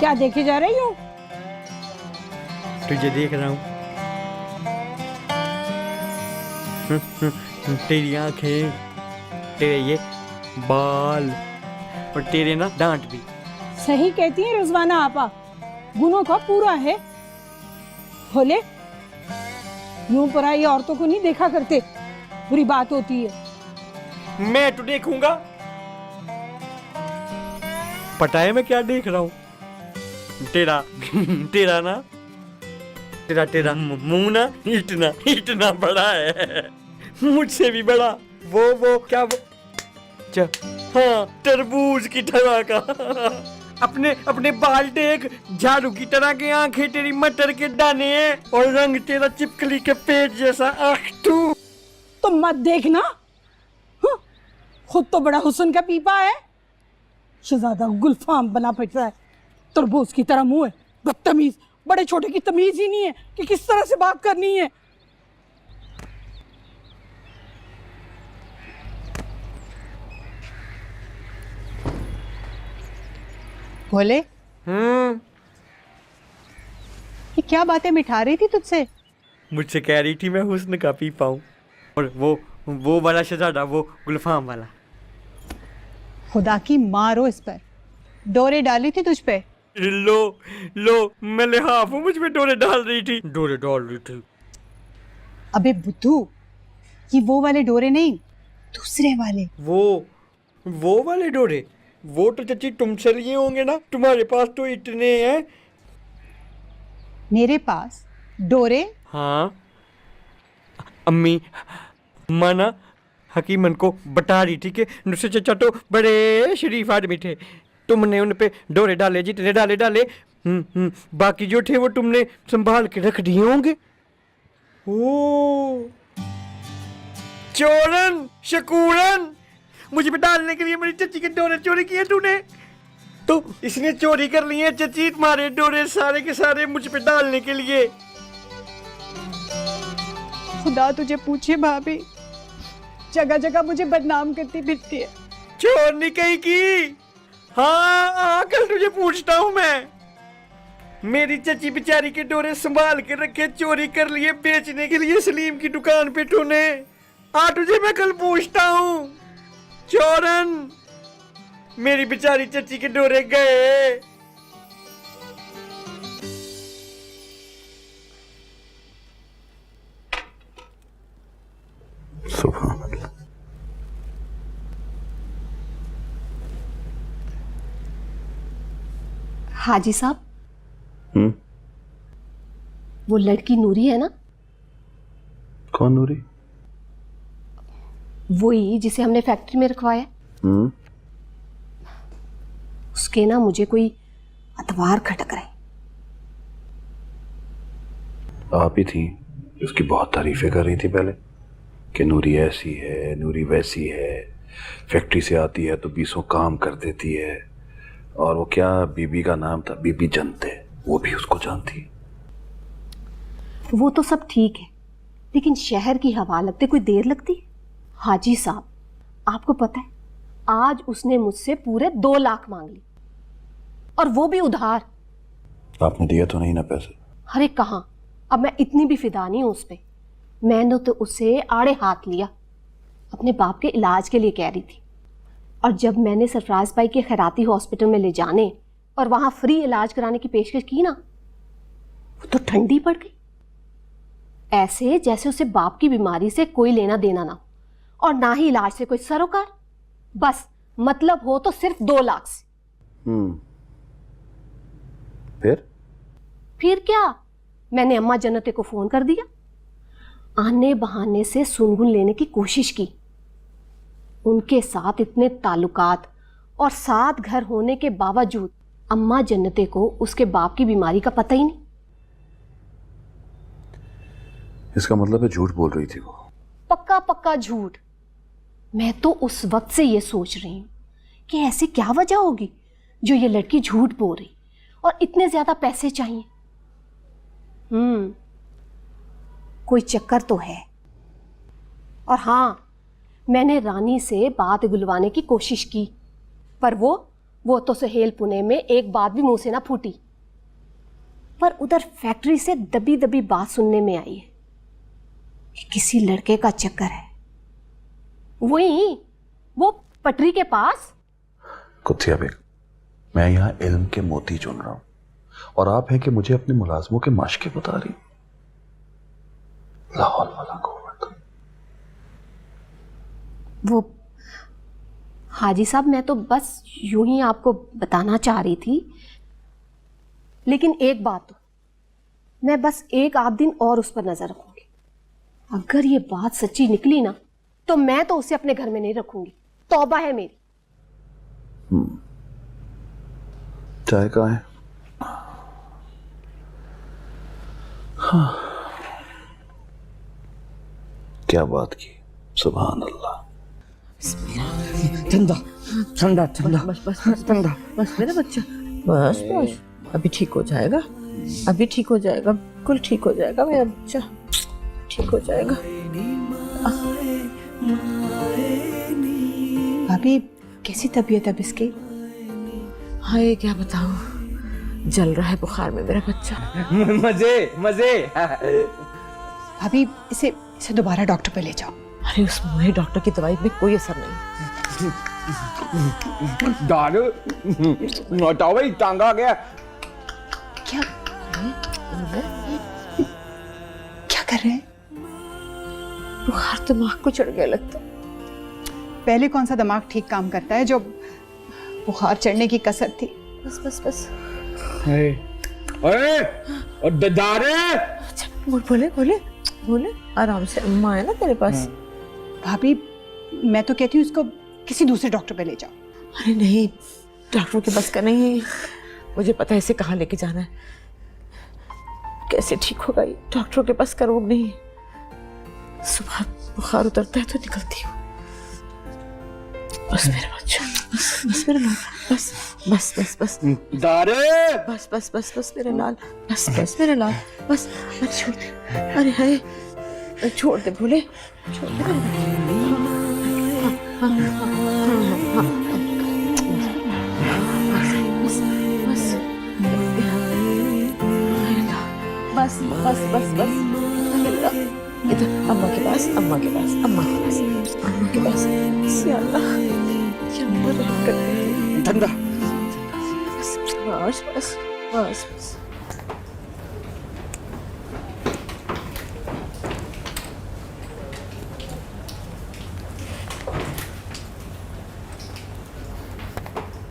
क्या देखे जा रही हो? तुझे देख रहा हूँ। तेरी आंखें, तेरे ये बाल और तेरे ना दांत भी। सही कहती है रिजवाना आपा, गुनों का पूरा है। भोले यूं पराई औरतों को नहीं देखा करते, बुरी बात होती है। मैं तो देखूंगा। पता है मैं क्या देख रहा हूँ? तेरा तेरा ना तेरा मुंह ना इतना इतना बड़ा है, मुझसे भी बड़ा। वो क्या वो हाँ, तरबूज की तरह का। अपने बाल देख, झाड़ू की तरह के आंखें, तेरी मटर के दाने हैं और रंग तेरा चिपकली के पेट जैसा। आख तू तो मत देखना। हाँ, खुद तो बड़ा हुस्न का पीपा है, शहजादा गुलफाम बना फिरता है। तरबूज की तरह मुंह है, बदतमीज। बड़े छोटे की तमीज ही नहीं है कि किस तरह से बात करनी है। भोले, ये क्या बातें मिठा रही थी तुझसे? मुझसे कह रही थी मैं हुस्न का पीपा हूँ, और वो वाला शहजादा, वो गुलफाम वाला। खुदा की मारो इस पर, डोरे डाली थी तुझ पे। लो मैं लिहाफ हूँ, मुझ पे डोरे डाल रही थी। अबे बुद्धू, ये वो वाले डोरे नहीं, दूसरे वाले। वो वाले डोरे, वो तो चाची तुमसे लिए होंगे ना, तुम्हारे पास तो इतने हैं। मेरे पास डोरे? हाँ, अम्मी माना हकीमन को बता रही थी कि नुसरत चाचा तो बड़े शरीफ आदमी थे, तुमने उन पे डोरे डाले, जितने डाले। बाकी जो थे वो तुमने संभाल के रख दिए होंगे। ओ चोरन शकूरन, मुझे पे डालने के लिए मेरी चची के डोरे चोरी किए तूने। तो इसने चोरी कर लिए चची तुम्हारे डोरे सारे के सारे मुझ पे डालने के लिए। खुदा तुझे पूछे भाभी, जगह जगह मुझे बदनाम करती फिरती है। चोरनी कहीं की। हाँ, कल तुझे पूछता हूँ मैं। मेरी चची बेचारी के डोरे संभाल के रखे, चोरी कर लिए बेचने के लिए सलीम की दुकान पे तूने। तुझे मैं कल पूछता हूँ। चोरन, मेरी बेचारी चची के डोरे गए। सुभान अल्लाह। हाजी साहब, वो लड़की नूरी है ना? कौन नूरी? वही जिसे हमने फैक्ट्री में रखवाया। उसके ना मुझे कोई अतवार खटक रहे। आप ही थी, उसकी बहुत तारीफें कर रही थी पहले कि नूरी ऐसी है, नूरी वैसी है, फैक्ट्री से आती है तो बीसों काम कर देती है। और वो क्या बीबी का नाम था, बीबी जनते, वो भी उसको जानती। वो तो सब ठीक है, लेकिन शहर की हवा लगते कोई देर लगती है? हाजी साहब, आपको पता है आज उसने मुझसे पूरे 2 लाख मांग ली, और वो भी उधार। आपने दिया तो नहीं ना पैसे? अरे कहाँ, अब मैं इतनी भी फिदा नहीं हूं उस पे। मैंने तो उसे आड़े हाथ लिया, अपने बाप के इलाज के लिए कह रही थी। और जब मैंने सरफराज भाई के खैराती हॉस्पिटल में ले जाने और वहां फ्री इलाज कराने की पेशकश की ना, वो तो ठंडी पड़ गई, ऐसे जैसे उसे बाप की बीमारी से कोई लेना देना ना हो, और ना ही इलाज से कोई सरोकार। बस मतलब हो तो सिर्फ 2 लाख से। फिर क्या, मैंने अम्मा जन्नते को फोन कर दिया, आने बहाने से सुनगुन लेने की कोशिश की। उनके साथ इतने ताल्लुकात और 7 घर होने के बावजूद अम्मा जन्नते को उसके बाप की बीमारी का पता ही नहीं। इसका मतलब है झूठ बोल रही थी वो? पक्का पक्का झूठ। मैं तो उस वक्त से ये सोच रही हूं कि ऐसी क्या वजह होगी जो ये लड़की झूठ बोल रही, और इतने ज्यादा पैसे चाहिए। कोई चक्कर तो है। और हाँ, मैंने रानी से बात गुलवाने की कोशिश की, पर वो वो तो सुहेल पुणे में एक बात भी मुंह से ना फूटी, पर उधर फैक्ट्री से दबी दबी बात सुनने में आई है कि किसी लड़के का चक्कर है, वही वो पटरी के पास। कुत्सिया बेग, मैं यहाँ इल्म के मोती चुन रहा हूँ और आप हैं कि मुझे अपने मुलाजमों के माशके बता रही। लाहौल वाला को वो हाजी साहब, मैं तो बस यूं ही आपको बताना चाह रही थी, लेकिन एक बात तो, मैं बस एक आध दिन और उस पर नजर रखूंगी। अगर ये बात सच्ची निकली ना तो मैं तो उसे अपने घर में नहीं रखूंगी, तौबा है मेरी। चाय कहाँ है? हाँ। क्या बात की, सुभान अल्लाह। ठंडा ठंडा ठंडा, बस बस बस ठंडा, बस मेरा बच्चा, बस बस, अभी ठीक हो जाएगा, अभी ठीक हो जाएगा, बिल्कुल ठीक हो जाएगा मेरा बच्चा, ठीक हो जाएगा। भाभी कैसी तबीयत है अब इसकी? हाय क्या बताऊं, जल रहा है बुखार में मेरा बच्चा। मजे मजे। भाभी इसे दोबारा डॉक्टर पे ले जाओ। अरे उस मुहे डॉक्टर की दवाई में कोई असर नहीं। दारू हटाओ भाई, टांगा आ गया। क्या क्या कर रहे हैं? बुखार दिमाग को चढ़ गया लगता। पहले कौन सा दिमाग ठीक काम करता है जो बुखार चढ़ने की कसर थी। बस बस बस, अरे और दारू। अच्छा बोले बोले बोले, आराम से, अम्मा है ना तेरे पास। भाभी मैं तो कहती हूँ इसको किसी दूसरे डॉक्टर पे ले जाओ। अरे नहीं, डॉक्टर के बस का नहीं, मुझे पता है इसे कहाँ लेके जाना है, कैसे ठीक होगा ये, डॉक्टरों के पास का रोग नहीं। सुबह बुखार उतरता है तो निकलती हूँ। बस मेरा बच्चा, बस बस मेरा लाल, बस बस बस बस दारू। बस बस बस बस मेरा लाल, बस बस मेरा लाल, बस अरे छोड़ दे, अरे अरे छोड़ दे भोले, छोड़ दे मेरे बस बस बस बस बस, इधर अम्मा के पास, अम्मा के पास, अम्मा के पास, अम्मा के पास। या अल्लाह, या अल्लाह रहम कर दे। ठंडा। बस बस बस बस बस।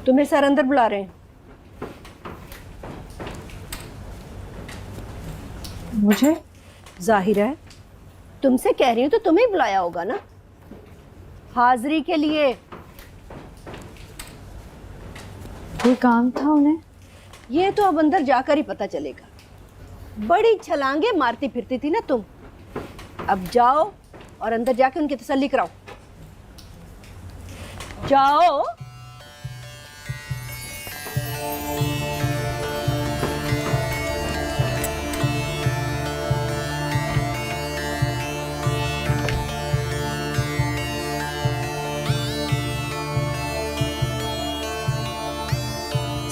तुम्हें सर अंदर बुला रहे हैं। मुझे जाहिर है, तुमसे कह रही हूँ तो तुम्हें ही बुलाया होगा ना, हाजिरी के लिए। कोई काम था उन्हें? ये तो अब अंदर जाकर ही पता चलेगा। बड़ी छलांगे मारती फिरती थी ना तुम, अब जाओ और अंदर जाके उनकी तसल्ली कराओ। जाओ।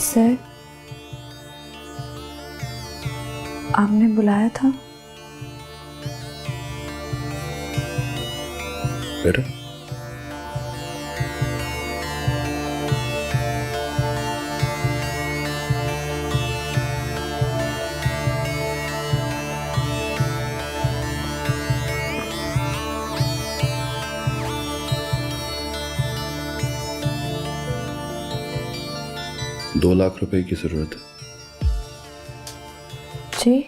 सर, आपने बुलाया था? बेटा ₹2,00,000 की जरूरत है। जी।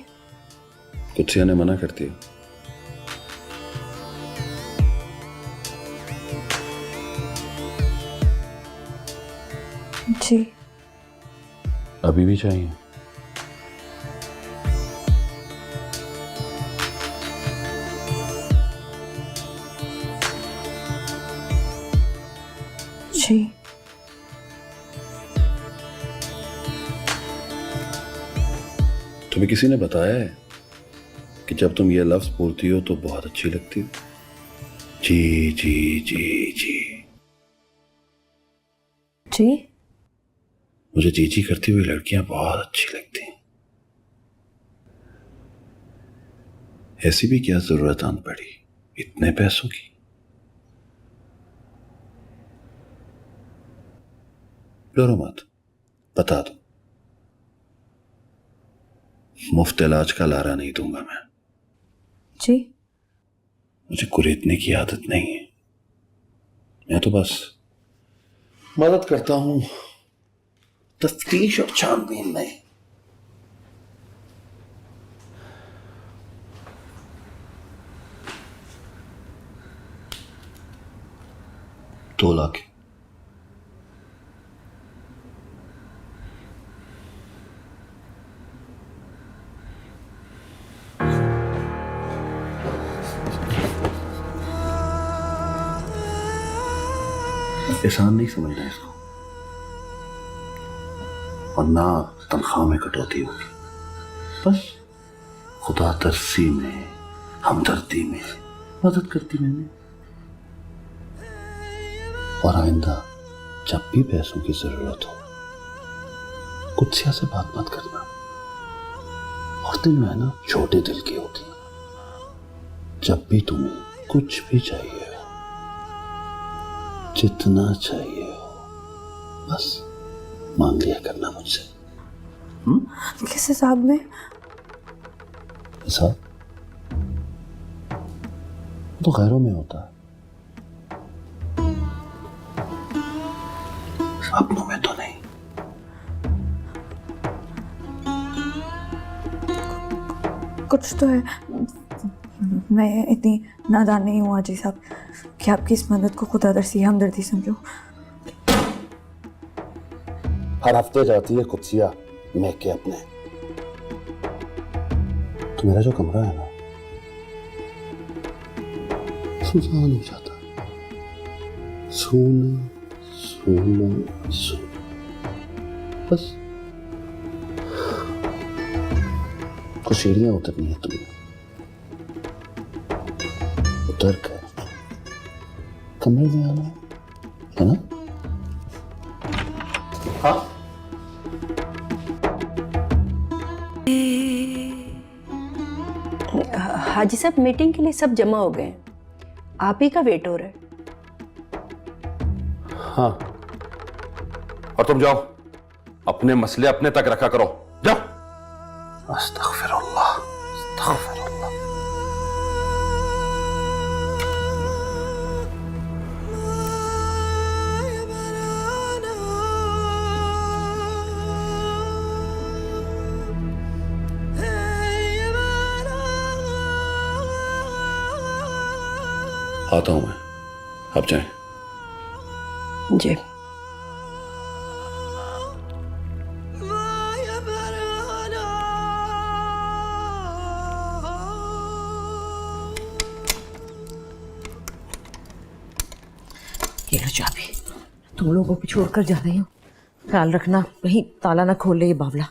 कुत्सिया ने मना कर दिया। जी। अभी भी चाहिए? जी। तुम्हें किसी ने बताया है कि जब तुम ये लफ्ज बोलती हो तो बहुत अच्छी लगती हो? जी जी जी जी। जी। मुझे चीची करती हुई लड़कियां बहुत अच्छी लगती हैं। ऐसी भी क्या जरूरत आन पड़ी इतने पैसों की? डरो मत, बता दो, मुफ्त इलाज का लारा नहीं दूंगा मैं। जी मुझे कुरेदने की आदत नहीं है, मैं तो बस मदद करता हूं तफ्तीश और छानबीन में। 2 लाख। एहसान नहीं समझना इसको, और ना तनख्वाह में कटौती होगी। बस खुदा तरसी में, हमदर्दी में मदद करती मैंने। और आइंदा जब भी पैसों की जरूरत हो कुत्सिया से बात मत करना। और दिल में ना छोटे दिल की होती है। जब भी तुम्हें कुछ भी चाहिए हो, जितना चाहिए हो, बस मांग लिया करना मुझसे। किस हिसाब में? हिसाब तो गैरों में होता है, अपनों में तो नहीं। कुछ तो है। मैं इतनी नादान नहीं हूँ हाजी साहब कि आपकी इस मदद को खुदा दर्सी हमदर्दी समझो। हर हफ्ते जाती है कुत्सिया मैं के अपने। तो मेरा जो कमरा है ना सुनसान हो जाता है, सोना सोना सोना। बस कुछ सीढ़ियां उतरनी है तुम्हें, उतर कर कमरे में आना है ना? हाँ हाजी साहब, मीटिंग के लिए सब जमा हो गए हैं, आप ही का वेट हो रहा है। हाँ, और तुम जाओ, अपने मसले अपने तक रखा करो, जाओ। अस्तगफिरुल्लाह, अस्तगफिरुल्लाह। आता हूं मैं, आप जाएं। जी। ये लो चाबी, तुम लोगों को छोड़कर जा रही हूँ, ख्याल रखना कहीं ताला ना खोल ले ये बावला।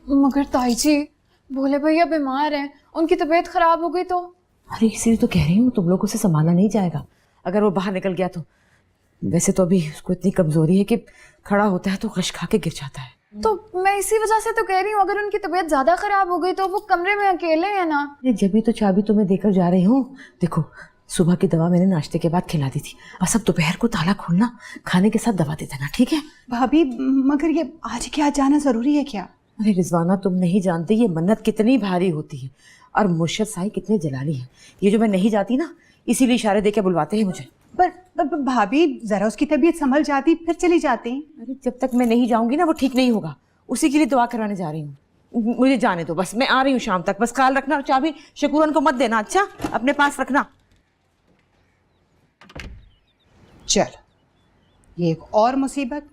मगर ताई जी, भोले भैया बीमार हैं, उनकी तबीयत खराब हो गई तो? अरे इसीलिए तो कह रही हूँ, तुम लोगों से संभाला नहीं जाएगा अगर वो बाहर निकल गया तो। वैसे तो अभी उसको इतनी कमजोरी है कि खड़ा होता है तो गश खा के गिर जाता है। तो मैं इसी वजह से तो कह रही हूँ, अगर उनकी तबीयत ज्यादा खराब हो गई तो वो कमरे में अकेले हैं ना। जब भी तो चाबी तुम्हें देकर जा रही हूँ। देखो, सुबह की दवा मैंने नाश्ते के बाद खिला दी थी, बस अब दोपहर को ताला खोलना, खाने के साथ दवा दे देना, ठीक है? भाभी मगर ये आज के आज जाना जरूरी है क्या? अरे रिजवाना, तुम नहीं जानती ये मन्नत कितनी भारी होती है और मुर्शद साई कितने जलाली है। ये जो मैं नहीं जाती ना, इसीलिए इशारे देके बुलवाते हैं मुझे। पर भाभी जरा उसकी तबीयत संभल जाती फिर चली जाती। अरे जब तक मैं नहीं जाऊंगी ना वो ठीक नहीं होगा, उसी के लिए दुआ करवाने जा रही हूँ। मुझे जाने दो बस, मैं आ रही हूँ शाम तक, बस ख्याल रखना। और चाबी शकूरन को मत देना, अच्छा? अपने पास रखना। चल, ये एक और मुसीबत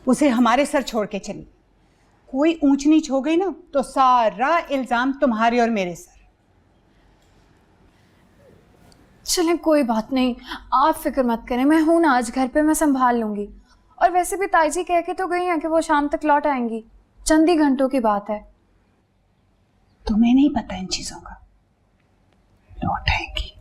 उसे हमारे सर छोड़ के चली। कोई ऊंच नीच हो गई ना तो सारा इल्जाम तुम्हारे और मेरे सर। चलें, कोई बात नहीं, आप फिक्र मत करें, मैं हूं ना आज घर पे, मैं संभाल लूंगी। और वैसे भी ताई जी कह के तो गई हैं कि वो शाम तक लौट आएंगी, चंद ही घंटों की बात है। तुम्हें नहीं पता इन चीजों का। लौट आएंगी।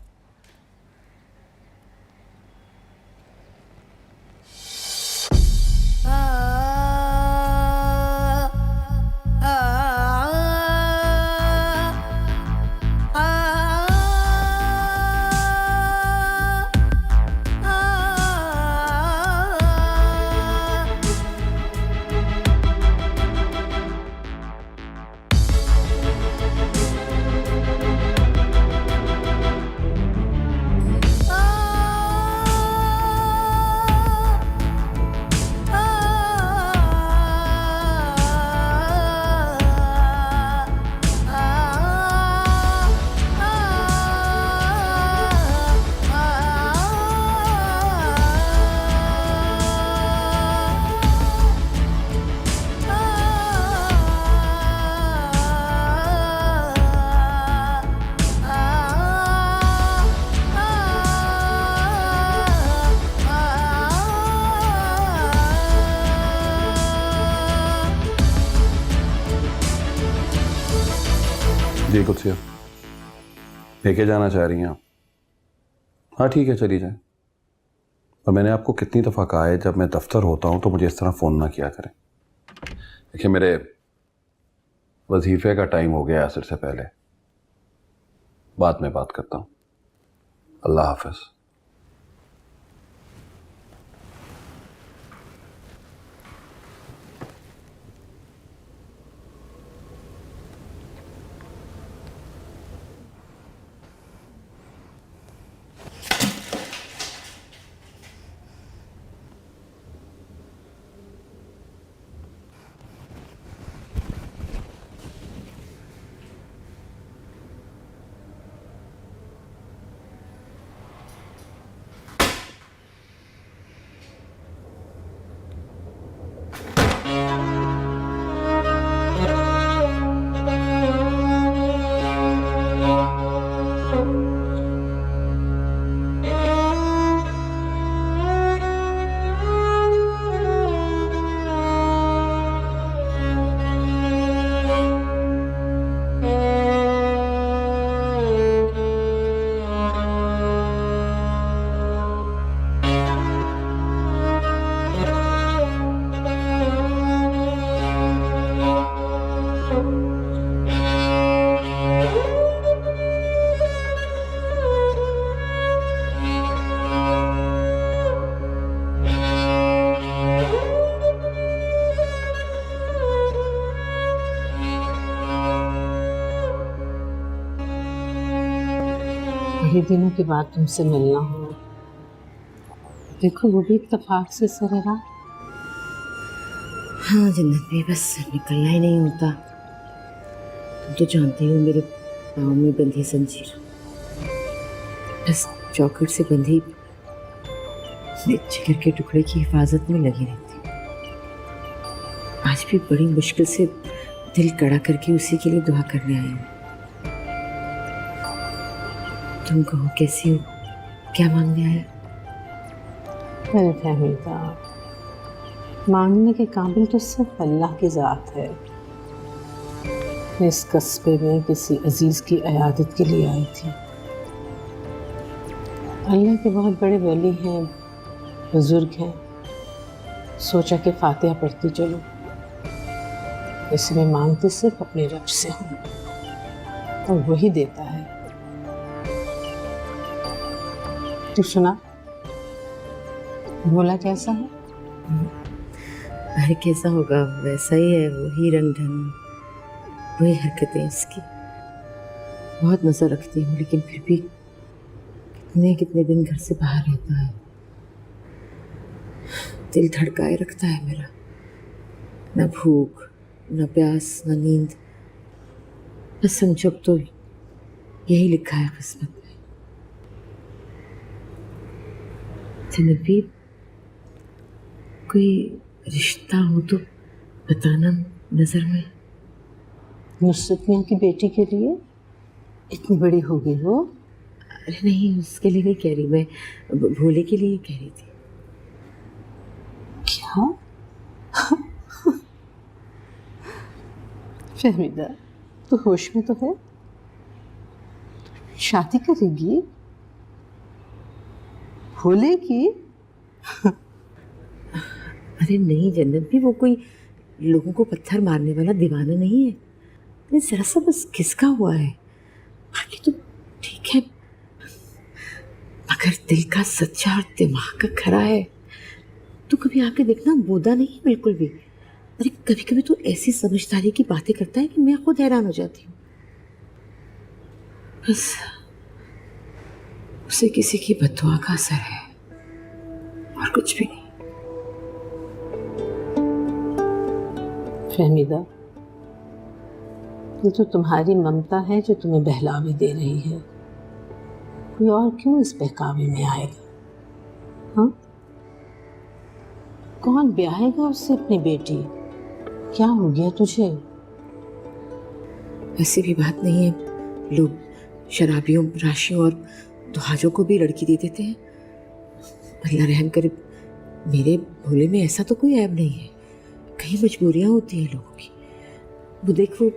जी कुछ लेके जाना चाह रही हैं आप? हाँ ठीक है, चली जाए। और मैंने आपको कितनी दफ़ा कहा है जब मैं दफ्तर होता हूँ तो मुझे इस तरह फ़ोन ना किया करें। देखिए मेरे वजीफ़े का टाइम हो गया असर से पहले, बाद में बात करता हूँ। अल्लाह हाफ़िज़। बड़े दिनों के बाद तुमसे मिलना हुआ। देखो वो भी इत्तेफाक से सरेगा। हाँ जन्नत भी, बस निकलना ही नहीं होता। तुम तो जानती हो मेरे पाँव में बंधी जंजीर, बस चौखट से बंधी जिगर के टुकड़े की हिफाजत में लगी रहती। आज भी बड़ी मुश्किल से दिल कड़ा करके उसी के लिए दुआ करने आए हैं। तुम कहो कैसी हो, क्या मांगने आए? मेरे फहमीदा, मांगने के काबिल तो सिर्फ अल्लाह की ज़ात है। मैं इस कस्बे में किसी अजीज़ की इयादत के लिए आई थी। अल्लाह के बहुत बड़े वली हैं, बुजुर्ग हैं। सोचा कि फातिहा पढ़ती चलो। वैसे मैं मांगती सिर्फ अपने रब से हूँ और वही देता है। तू सुना, भोला कैसा है? अरे कैसा होगा, वैसा ही है। वही रंग ढंग, वही हरकतें इसकी। बहुत मज़ा रखती हूँ, लेकिन फिर भी कितने कितने दिन घर से बाहर रहता है। दिल धड़काए रखता है मेरा। न भूख, न प्यास, न नींद। बस संजोग तो यही लिखा है किस्मत में। भी कोई रिश्ता हो तो बताना नजर में। नुसरत मियां की बेटी के लिए इतनी बड़ी हो गई हो? अरे नहीं, उसके लिए नहीं कह रही मैं, भोले के लिए कह रही थी। क्या? फहमीदा, तू होश में तो है? शादी करेगी भोले की? अरे नहीं जन्नत भी, वो कोई लोगों को पत्थर मारने वाला दीवाना नहीं है। ये जरा सा बस खिसका हुआ है, बाकी तो ठीक है। मगर दिल का सच्चा और दिमाग का खरा है। तू कभी आके देखना, बोदा नहीं है बिल्कुल भी। अरे कभी कभी तो ऐसी समझदारी की बातें करता है कि मैं खुद हैरान हो जाती हूँ। बस उसे किसी की बद्दुआ का असर है और कुछ भी नहीं। फहमीदा, ये तो तुम्हारी ममता है जो तुम्हें बहलावे दे रही है। कोई और क्यों इस बहकावे में आएगा? हाँ, कौन ब्याहेगा उससे अपनी बेटी? क्या हो गया तुझे? ऐसी भी बात नहीं है। लोग शराबियों, राशियों और दुहाजों को भी लड़की दे देते हैं। अल्लाह रहम करे, मेरे भोले में ऐसा तो कोई ऐब नहीं है। कहीं मजबूरियां होती हैं लोगों की। वो देख, वो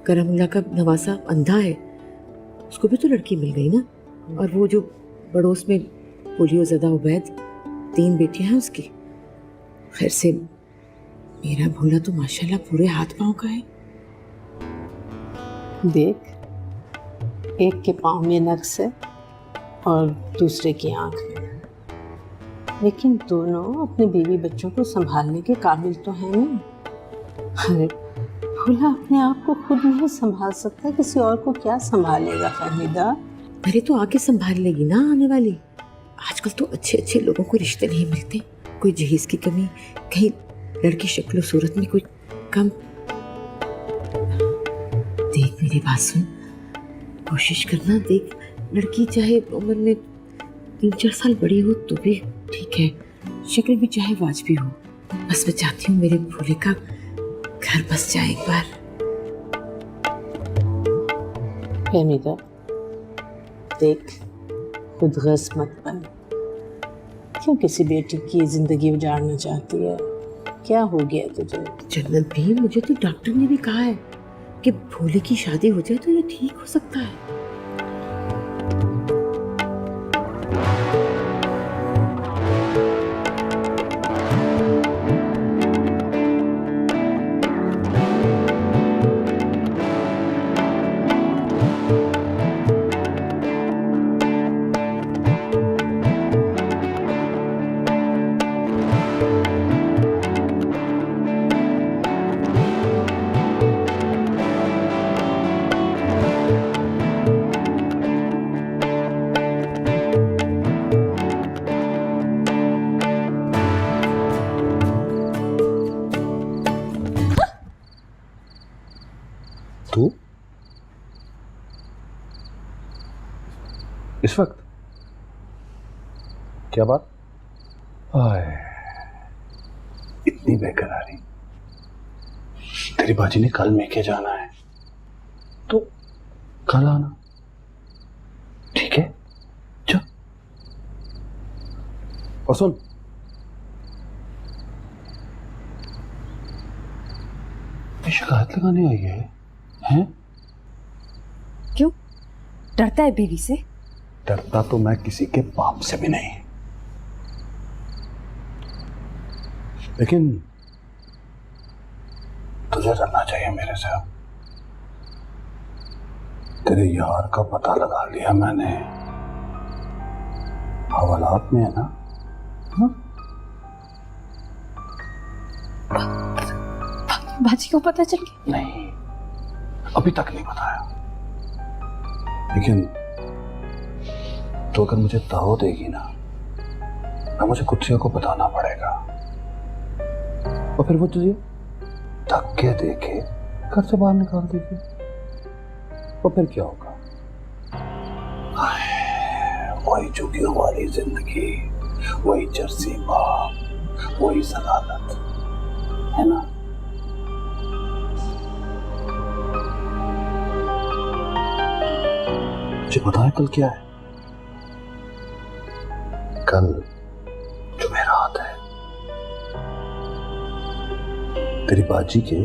करमुल्ला का नवासा अंधा है, उसको भी तो लड़की मिल गई ना। और वो जो पड़ोस में पोलियो ज़दा उबैद, 3 बेटियां हैं उसकी। खैर से मेरा भोला तो माशाल्लाह पूरे हाथ पांव का है। देख, एक के पाँव में नक्स है और दूसरे की आंख में, लेकिन दोनों अपने बीवी बच्चों को संभालने के काबिल तो हैं ना। अरे भोला अपने आप को खुद नहीं संभाल सकता, किसी और को क्या संभालेगा फहमीदा। अरे तो आके संभाल लेगी ना आने वाली। आजकल तो अच्छे अच्छे लोगों को रिश्ते नहीं मिलते, कोई जहेज की कमी, कहीं लड़की शक्ल सूरत में कोई कम। देख मेरी बात सुन, कोशिश करना। देख लड़की चाहे उम्र में 3-4 साल बड़ी हो तो भी ठीक है, शक्ल भी चाहे वाजबी हो। बस मैं चाहती हूँ मेरे भोले का घर बस जाए एक बार। फहमीदा देख, खुद गस मत बन। क्यों किसी बेटी की जिंदगी उजाड़ना चाहती है? क्या हो गया तुझे? जन्नत भी, मुझे तो डॉक्टर ने भी कहा है कि भोले की शादी हो जाए तो ये ठीक हो सकता है। तू इस वक्त क्या बात? आए, इतनी बेकरारी। तेरी बाजी ने कल मेके जाना है तो कल आना, ठीक है? चल। और सुन, ये शिकायत लगाने आई है हैं? क्यों डरता है बीवी से? डरता तो मैं किसी के बाप से भी नहीं, लेकिन तुझे डरना चाहिए मेरे से। तेरे यार का पता लगा लिया मैंने, हवालात में है ना? हाँ? बाजी को पता चल गया? नहीं, अभी तक नहीं बताया, लेकिन तो अगर मुझे दाव देगी ना तो मुझे कुत्सियों को बताना पड़ेगा, और फिर वो तुझे धक्के देके घर से बाहर निकाल देगी, और फिर क्या होगा? वही झुगियों वाली जिंदगी, वही जर्सी बाप, वही सलालत, है ना? मुझे पता है कल क्या है। कल जुमेरात है, तेरी बाजी के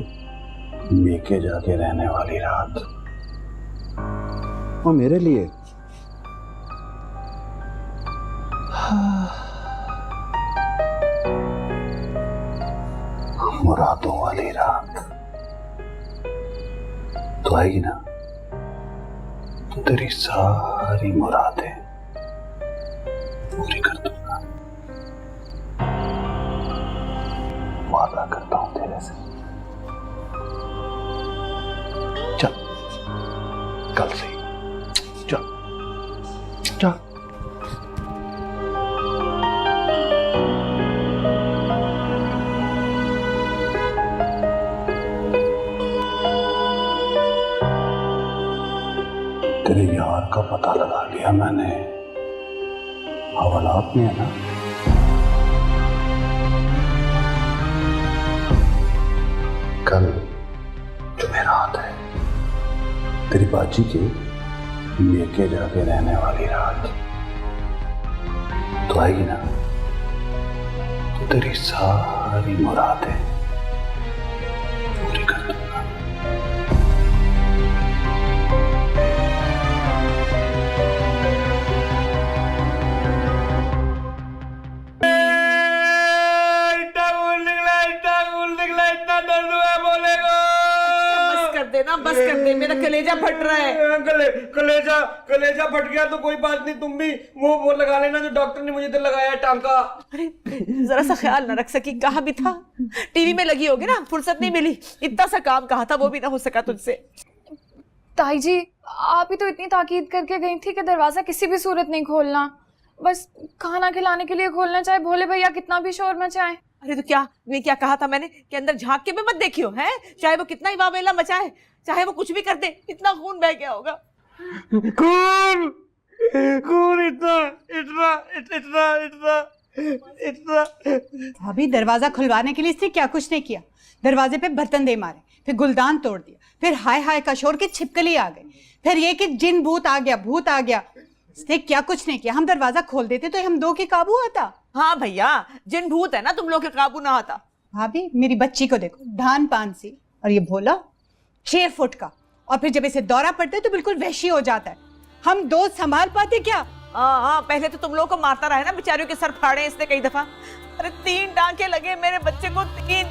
मेके जाके रहने वाली रात, और मेरे लिए मुरादों वाली रात। तो आएगी ना तो तेरी सारी मुरादें पूरी कर दूंगा, वादा करता हूं तेरे से। चल कल से चल चल। तेरे यार का पता लगा लिया मैंने, हवालात में है ना? कल जुमेरात है, तेरी बाजी के मेके जाके रहने वाली रात। तो आएगी ना तो तेरी सारी मुरादें पूरी कर दूंगा, दर्द है बोलेगा। बस कर दे ना, बस कर दे, मेरा कलेजा फट रहा है। कलेजा फट गया तो कोई बात नहीं, तुम भी वो लगा लेना जो डॉक्टर ने मुझे तो लगाया टांका। अरे जरा सा ख्याल ना रख सकी, कहाँ भी था? टीवी में लगी होगी ना, फुर्सत नहीं मिली। इतना सा काम कहा था, वो भी ना हो सका तुझसे। ताई जी, आप ही तो इतनी ताकीद करके गई थी कि दरवाजा किसी भी सूरत नहीं खोलना, बस खाना खिलाने के लिए खोलना, चाहे भोले भैया कितना भी शोर मचाए। अरे तो क्या, मैं क्या कहा था मैंने कि अंदर झांक के भी मत देखियो, है? चाहे वो कितना ही वावेला मचाए, चाहे वो कुछ भी कर दे, इतना खून बह गया होगा। खून इतना इतना इतना इतना इतना। भाभी दरवाजा खुलवाने के लिए इसने क्या कुछ नहीं किया। दरवाजे पे बर्तन दे मारे, फिर गुलदान तोड़ दिया, फिर हाय हाय का शोर की छिपकली आ गई, फिर ये कि जिन भूत आ गया। इसने क्या कुछ नहीं किया। हम दरवाजा खोल देते तो हम दो के काबू आता। हाँ भैया, जिन भूत है ना, तुम लोग के काबू ना आता। भाभी मेरी बच्ची को देखो, धान पान सी, और ये भोला 6 फुट का, और फिर जब इसे दौरा पड़ता है तो बिल्कुल वैशी हो जाता है। हम दो संभाल पाते क्या? हाँ, पहले तो तुम लोग को मारता रहा है ना, बेचारियों के सर फाड़े इसने कई दफा। अरे 3 टांके लगे मेरे बच्चे को, 3,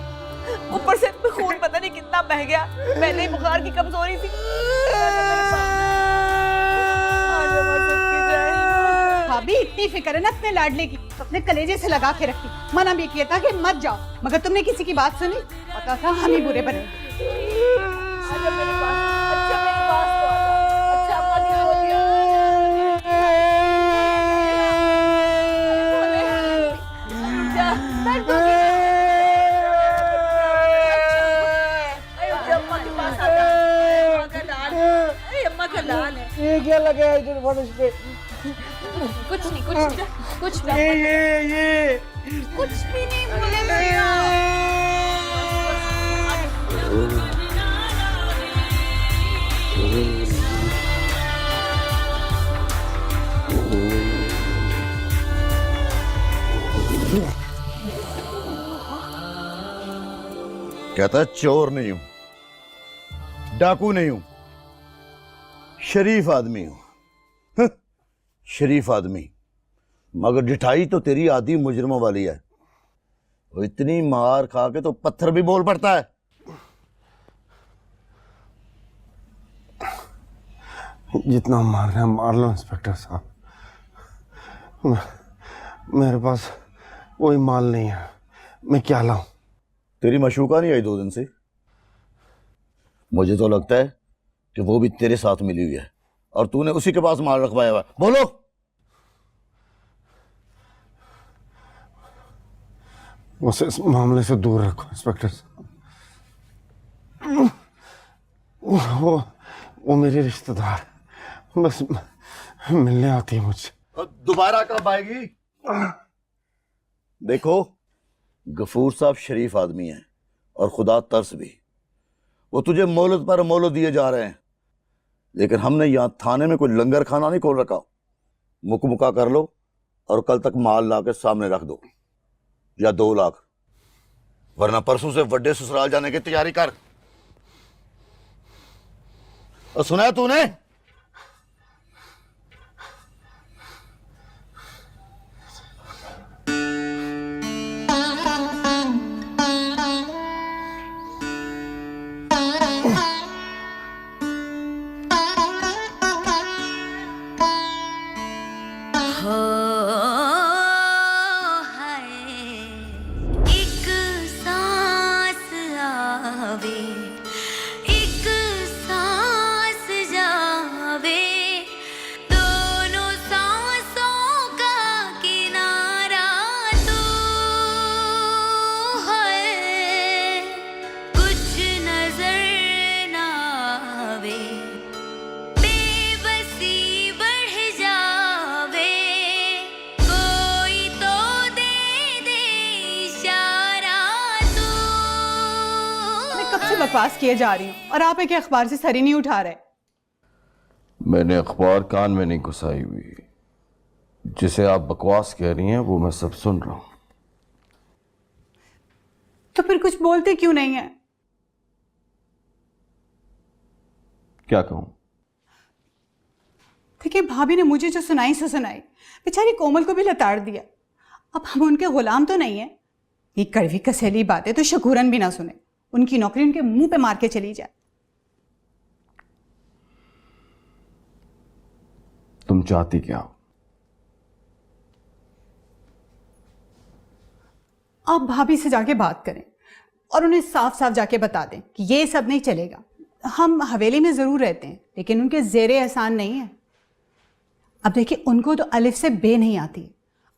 ऊपर से खून पता नहीं कितना बह गया। पहले ही बुखार की कमजोरी थी। भाभी इतनी फिक्र है ना अपने लाडले की, अपने कलेजे से लगा के रखती। मना भी किया था कि मत जाओ, मगर तुमने किसी की बात सुनी? पता था हम ही बुरे बने। ये क्या लगा है इधर फर्श पे? कुछ नहीं कुछ नहीं ये कुछ भी नहीं बोले भैया। कहता है चोर नहीं हूं, डाकू नहीं हूं, शरीफ आदमी हूं। शरीफ आदमी, मगर ढिठाई तो तेरी आदि मुजरमों वाली है। वो इतनी मार खा के तो पत्थर भी बोल पड़ता है। जितना मारना है मार लो इंस्पेक्टर साहब, मेरे पास कोई माल नहीं है, मैं क्या लाऊं? तेरी मशूका नहीं आई 2 दिन से। मुझे तो लगता है कि वो भी तेरे साथ मिली हुई है और तूने उसी के पास माल रखवाया हुआ है। बोलो। उसे इस मामले से दूर रखो इंस्पेक्टर साहब। वो मेरी रिश्तेदार बस मिलने आती है मुझसे। दोबारा कब आएगी? देखो, गफूर साहब शरीफ आदमी हैं और खुदा तरस भी। वो तुझे मोहलत पर मोहलत दिए जा रहे हैं, लेकिन हमने यहां थाने में कोई लंगर खाना नहीं खोल रखा। मुकमुका कर लो और कल तक माल ला के सामने रख दो, या 2 लाख, वरना परसों से बड़े ससुराल जाने की तैयारी कर। और सुना है तूने? बकवास किए जा रही हूँ और आप एक अखबार से सर ही नहीं उठा रहे। मैंने अखबार कान में नहीं घुसाई हुई, जिसे आप बकवास कह रही हैं वो मैं सब सुन रहा हूं। तो फिर कुछ बोलते क्यों नहीं है? क्या कहूं? देखिए, भाभी ने मुझे जो सुनाई सो सुनाई, बेचारी कोमल को भी लताड़ दिया। अब हम उनके गुलाम तो नहीं है। ये कड़वी कसेली बातें तो शकूरन भी ना सुने। उनकी नौकरी उनके मुंह पे मार के चली जाए। तुम चाहती क्या हो? आप भाभी से जाके बात करें और उन्हें साफ साफ जाके बता दें कि ये सब नहीं चलेगा। हम हवेली में ज़रूर रहते हैं लेकिन उनके ज़ेरे एहसान नहीं है। अब देखिए, उनको तो अलिफ से बे नहीं आती।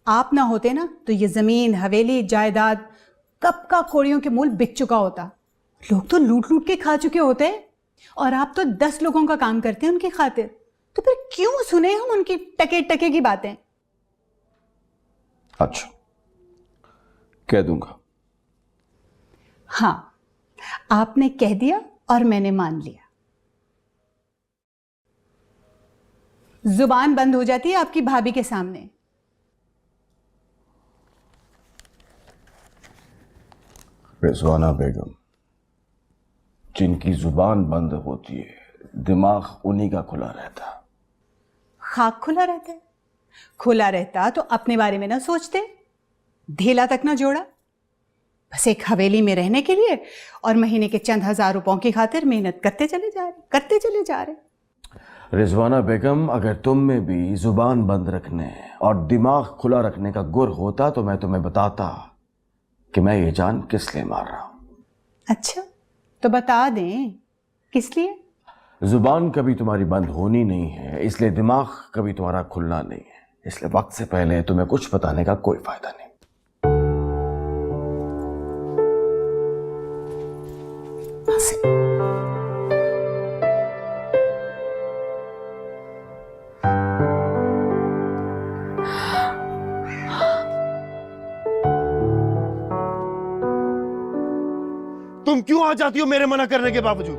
आप ना होते ना तो ये ज़मीन, हवेली, जायदाद कब का कौड़ियों के मूल बिक चुका होता। लोग तो लूट लूट के खा चुके होते हैं और आप तो 10 लोगों का काम करते हैं उनकी खातिर। तो फिर क्यों सुने हम उनकी टके टके की बातें? अच्छा, कह दूंगा। हाँ, आपने कह दिया और मैंने मान लिया। जुबान बंद हो जाती है आपकी भाभी के सामने। रिजवाना बेगम, जिनकी जुबान बंद होती है दिमाग उन्हीं का खुला रहता। खाक खुला रहता है। खुला रहता तो अपने बारे में ना सोचते, ढेला तक ना जोड़ा। बस एक हवेली में रहने के लिए और महीने के चंद हजार रुपयों की खातिर मेहनत करते चले जा रहे। रिजवाना बेगम, अगर तुम में भी जुबान बंद रखने और दिमाग खुला रखने का गुर होता तो मैं तुम्हें बताता कि मैं ये जान किस लिए मार रहा हूं। अच्छा, तो बता दें किस लिए? जुबान कभी तुम्हारी बंद होनी नहीं है, इसलिए दिमाग कभी तुम्हारा खुलना नहीं है। इसलिए वक्त से पहले तुम्हें कुछ बताने का कोई फायदा नहीं। तुम क्यों आ जाती हो मेरे मना करने के बावजूद?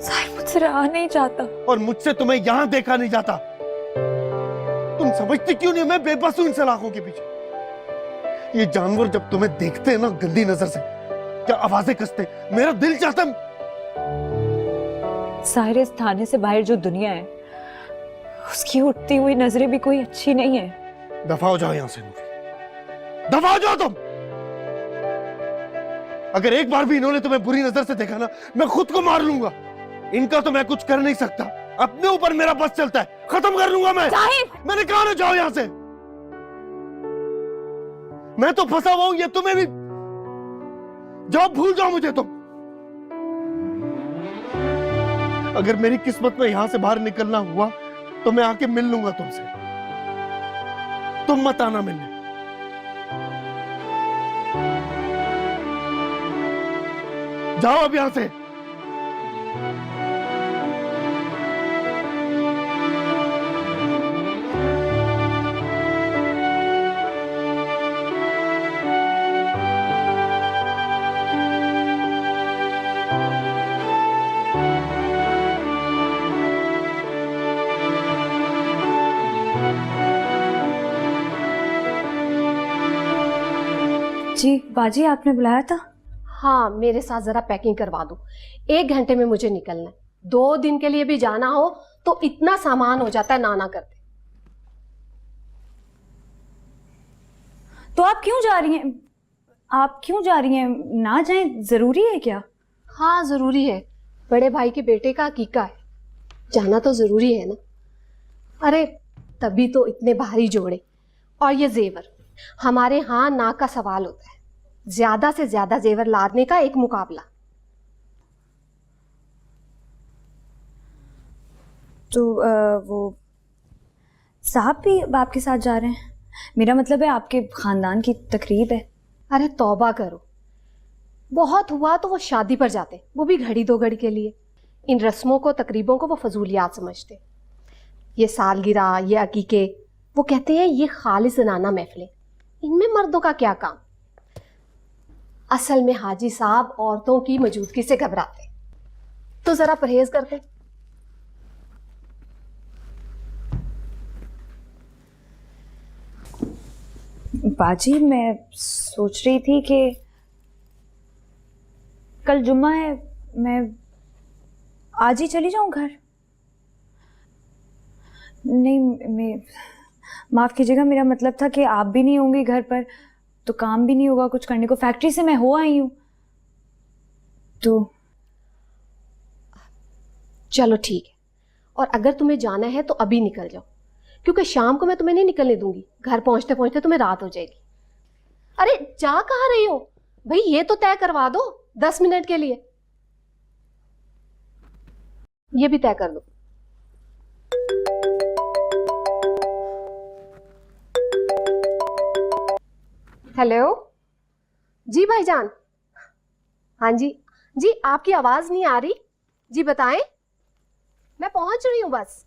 साहिर मुझसे रहा नहीं जाता। और मुझसे तुम्हें यहां देखा नहीं जाता। तुम समझती क्यों नहीं मैं बेबस हूं इन सलाखों के पीछे। ये जानवर जब तुम्हें देखते हैं ना गंदी नजर से, क्या आवाजें कसते, मेरा दिल चाहता। साहिर, इस थाने से बाहर जो दुनिया है उसकी उठती हुई नजरें भी कोई अच्छी नहीं है। दफा हो जाओ यहां से नूरी, दफा हो जाओ तुम। अगर एक बार भी इन्होंने तुम्हें बुरी नजर से देखा ना, मैं खुद को मार लूंगा। इनका तो मैं कुछ कर नहीं सकता, अपने ऊपर मेरा बस चलता है, खत्म कर लूंगा मैं। मैंने कहा ना जाओ यहां से। मैं तो फंसा हुआ हूं, ये तुम्हें भी जाओ, भूल जाओ मुझे तुम। अगर मेरी किस्मत में यहां से बाहर निकलना हुआ तो मैं आके मिल लूंगा तुमसे। तुम मत आना मिलने। जाओ अब यहां से। जी बाजी, आपने बुलाया था? हाँ, मेरे साथ जरा पैकिंग करवा दो। 1 घंटे में मुझे निकलना है। 2 दिन के लिए भी जाना हो तो इतना सामान हो जाता है ना करते। तो आप क्यों जा रही हैं? आप क्यों जा रही हैं? ना जाएं, जरूरी है क्या? हाँ, जरूरी है। बड़े भाई के बेटे का अकीका है, जाना तो जरूरी है ना। अरे तभी तो इतने भारी जोड़े और ये जेवर। हमारे यहाँ नाक का सवाल होता है, ज्यादा से ज्यादा जेवर लादने का एक मुकाबला। तो वो साहब भी आपके साथ जा रहे हैं? मेरा मतलब है आपके खानदान की तकरीब है। अरे तौबा करो, बहुत हुआ तो वो शादी पर जाते, वो भी घड़ी 2 घड़ी के लिए। इन रस्मों को, तकरीबों को वो फजूलियात समझते। ये सालगिरह, ये अकीके, वो कहते हैं ये खालिस ज़नाना महफिलें, इनमें मर्दों का क्या काम। असल में हाजी साहब औरतों की मौजूदगी से घबराते, तो जरा परहेज करते। बाजी, मैं सोच रही थी कि कल जुम्मा है, मैं आज ही चली जाऊं घर। नहीं, मैं माफ़ कीजिएगा, मेरा मतलब था कि आप भी नहीं होंगे घर पर तो काम भी नहीं होगा कुछ करने को। फैक्ट्री से मैं हो आई हूँ तो चलो ठीक है, और अगर तुम्हें जाना है तो अभी निकल जाओ, क्योंकि शाम को मैं तुम्हें नहीं निकलने दूंगी। घर पहुंचते पहुंचते तुम्हें रात हो जाएगी। अरे जा कहाँ रही हो भाई, ये तो तय करवा दो 10 मिनट के लिए। ये भी तय कर दो। हेलो जी भाईजान। हाँ जी जी, आपकी आवाज नहीं आ रही जी, बताएं। मैं पहुंच रही हूं बस।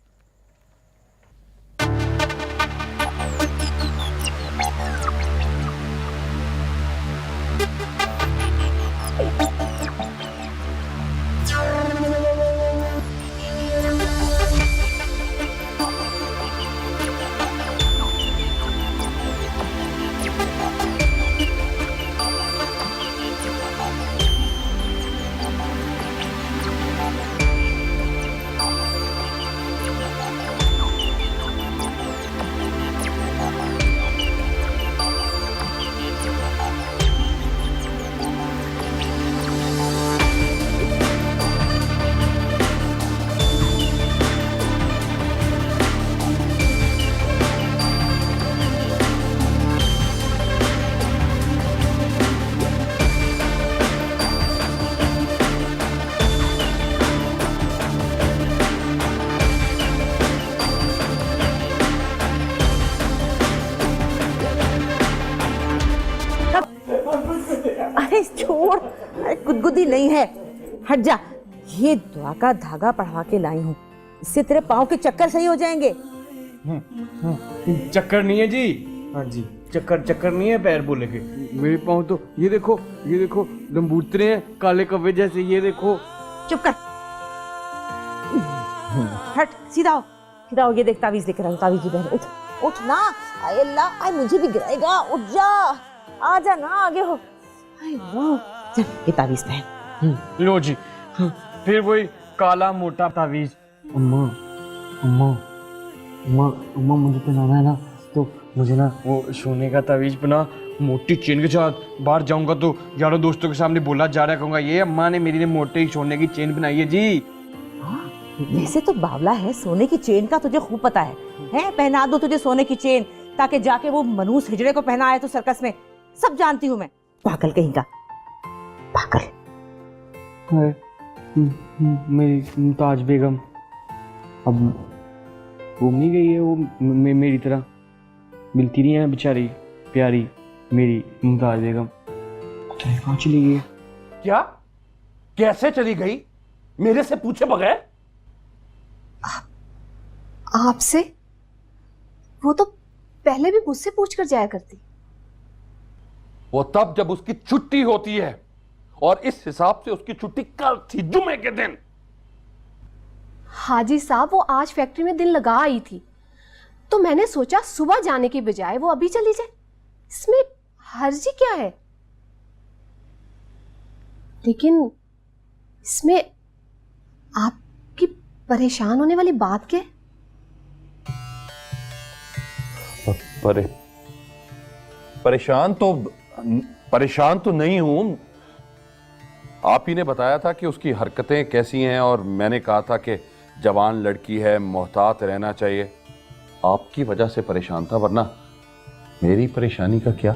अरे छोड़, अरे गुदगुदी नहीं है, हट जा। ये दुआ का धागा पढ़वा के लाई हूँ, इससे तेरे पाँव के चक्कर सही हो जाएंगे। चक्कर नहीं है जी। हाँ जी, चक्कर नहीं है, पैर बोले के मेरे पाँव तो ये देखो लंबूतरे हैं काले कव्वे जैसे, ये देखो। चुप कर, हट, सीधा हो, ये देख तावीज लेकर आऊँ, तावीज की बहन। उठ ना, आए अल्लाह, आए मुझे भी गिराएगा, उठ जा, आ जा ना, आगे हो। आए अल्लाह, चल ये तावीज पहन। लो जी, फिर वही काला मोटा तावीज। अम्मा मुझे पहनाना है ना, तो मुझे ना वो सोने का तावीज बना, मोटी चेन के साथ। बाहर जाऊंगा तो यारों दोस्तों के सामने बोला जा रहा कहूंगा, ये अम्मा ने मेरी ने मोटी सोने की चेन बनाई है जी। वैसे तो बावला है, सोने की चेन का तुझे खूब पता है। पहना दो तुझे सोने की चेन, ताकि जाके वो मनूस हिजड़े को पहना आया तो सर्कस में। सब जानती हूँ मैं, पागल कहीं का, पागल। मेरी मुमताज बेगम अब घूम नहीं गई है, वो मेरी तरह मिलती नहीं है बेचारी प्यारी मेरी मुमताज बेगम। कहाँ चली गई? क्या? कैसे चली गई? मेरे से पूछे बगैर? आपसे? वो तो पहले भी मुझसे पूछकर जाया करती। वो तब जब उसकी छुट्टी होती है, और इस हिसाब से उसकी छुट्टी कल थी, जुमे के दिन। हाजी साहब, वो आज फैक्ट्री में दिन लगा आई थी, तो मैंने सोचा सुबह जाने की बजाय वो अभी चली जाए। इसमें हर्जी क्या है? लेकिन इसमें आपकी परेशान होने वाली बात क्या है? परेशान तो नहीं हूं। आप ही ने बताया था कि उसकी हरकतें कैसी हैं, और मैंने कहा था कि जवान लड़की है, मोहतात रहना चाहिए। आपकी वजह से परेशान था, वरना मेरी परेशानी का क्या?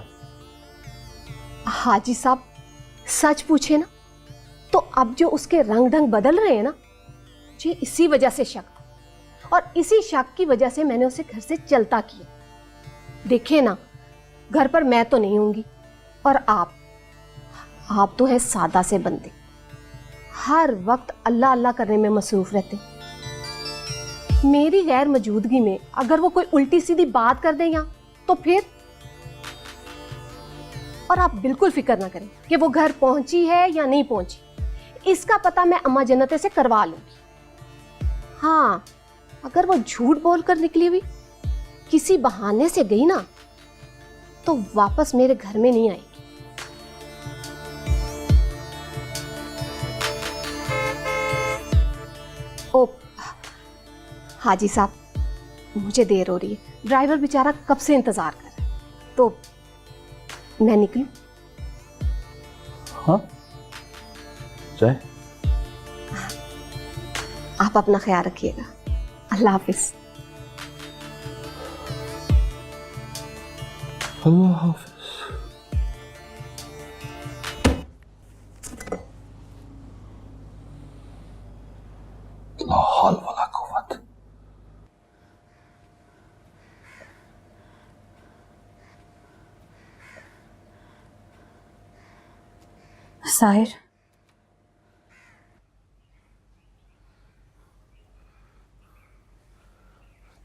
हाजी साहब, सच पूछे ना, तो अब जो उसके रंग ढंग बदल रहे हैं ना, मुझे इसी वजह से शक था, और इसी शक की वजह से मैंने उसे घर से चलता किया। देखे ना, घर पर मैं तो नहीं होंगी, और आप तो हैं सादा से बंदे, हर वक्त अल्लाह अल्लाह करने में मसरूफ रहते। मेरी गैर मौजूदगी में अगर वो कोई उल्टी सीधी बात कर दे यहाँ, तो फिर? और आप बिल्कुल फिक्र ना करें कि वो घर पहुंची है या नहीं पहुंची, इसका पता मैं अम्मा जन्नते से करवा लूंगी। हाँ, अगर वो झूठ बोलकर निकली हुई किसी बहाने से गई ना, तो वापस मेरे घर में नहीं आएगी। ओ हाजी साहब, मुझे देर हो रही है, ड्राइवर बेचारा कब से इंतजार कर रहा है, तो मैं निकलूं? हाँ चाय? आप अपना ख्याल रखिएगा। अल्लाह हाफिज। अल्लाह हाफिज। ला हौल वला कुव्वत। साहिर,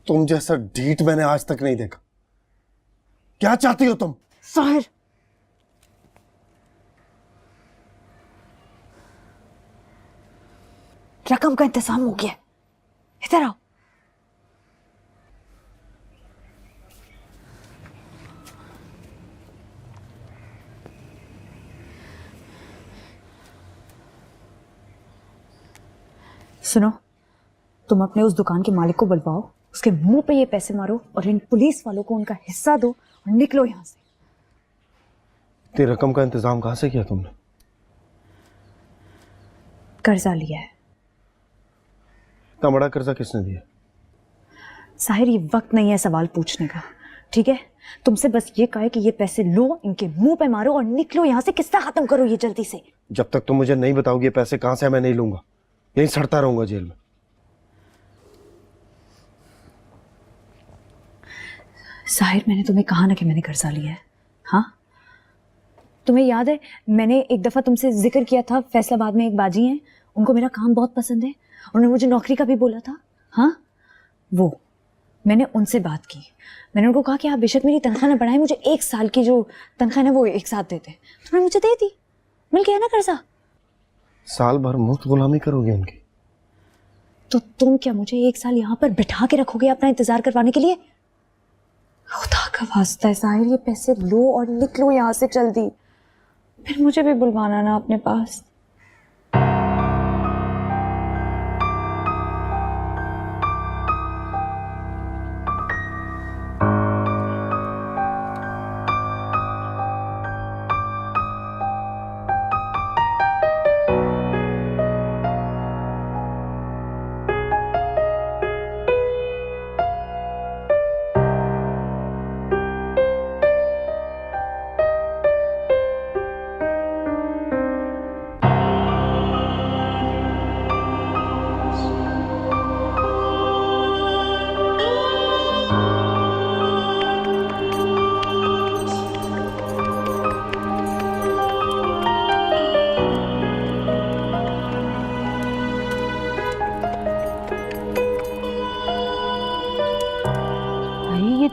तुम जैसा ढीठ मैंने आज तक नहीं देखा। क्या चाहती हो तुम? साहिर, रकम का इंतजाम हो गया, इधर आओ। सुनो, तुम अपने उस दुकान के मालिक को बुलवाओ, उसके मुंह पे ये पैसे मारो और इन पुलिस वालों को उनका हिस्सा दो और निकलो यहां से। तेरी रकम का इंतजाम कहां से किया तुमने? कर्जा लिया है। इतना बड़ा कर्जा किसने दिया? साहिर, ये वक्त नहीं है सवाल पूछने का, ठीक है? तुमसे बस ये कहा है कि ये पैसे लो, इनके मुंह पे मारो और निकलो यहां से। किस्सा खत्म करो ये जल्दी से। जब तक तुम मुझे नहीं बताओगी ये पैसे कहां से, मैं नहीं लूंगा। यहीं सड़ता रहूंगा जेल में। साहिर, मैंने तुम्हें कहा ना कि मैंने कर्जा लिया है। हाँ, तुम्हें याद है मैंने एक दफा तुमसे जिक्र किया था, फैसलाबाद में एक बाजी हैं, उनको मेरा काम बहुत पसंद है, उन्होंने मुझे नौकरी का भी बोला था। हाँ, वो मैंने उनसे बात की। मैंने उनको कहा कि आप बेशक मेरी तनख्वाह ना बढ़ाएं, मुझे 1 साल की जो तनख्वाह है वो एक साथ देते। तो उन्होंने मुझे दे दी, मिल गया ना कर्जा। साल भर मुफ्त गुलामी करोगे उनकी? तो तुम क्या मुझे 1 साल यहाँ पर बिठा के रखोगे अपना इंतजार करवाने के लिए? खुदा का वास्ता है साहिर, ये पैसे लो और निकलो यहाँ से जल्दी, फिर मुझे भी बुलवाना ना अपने पास।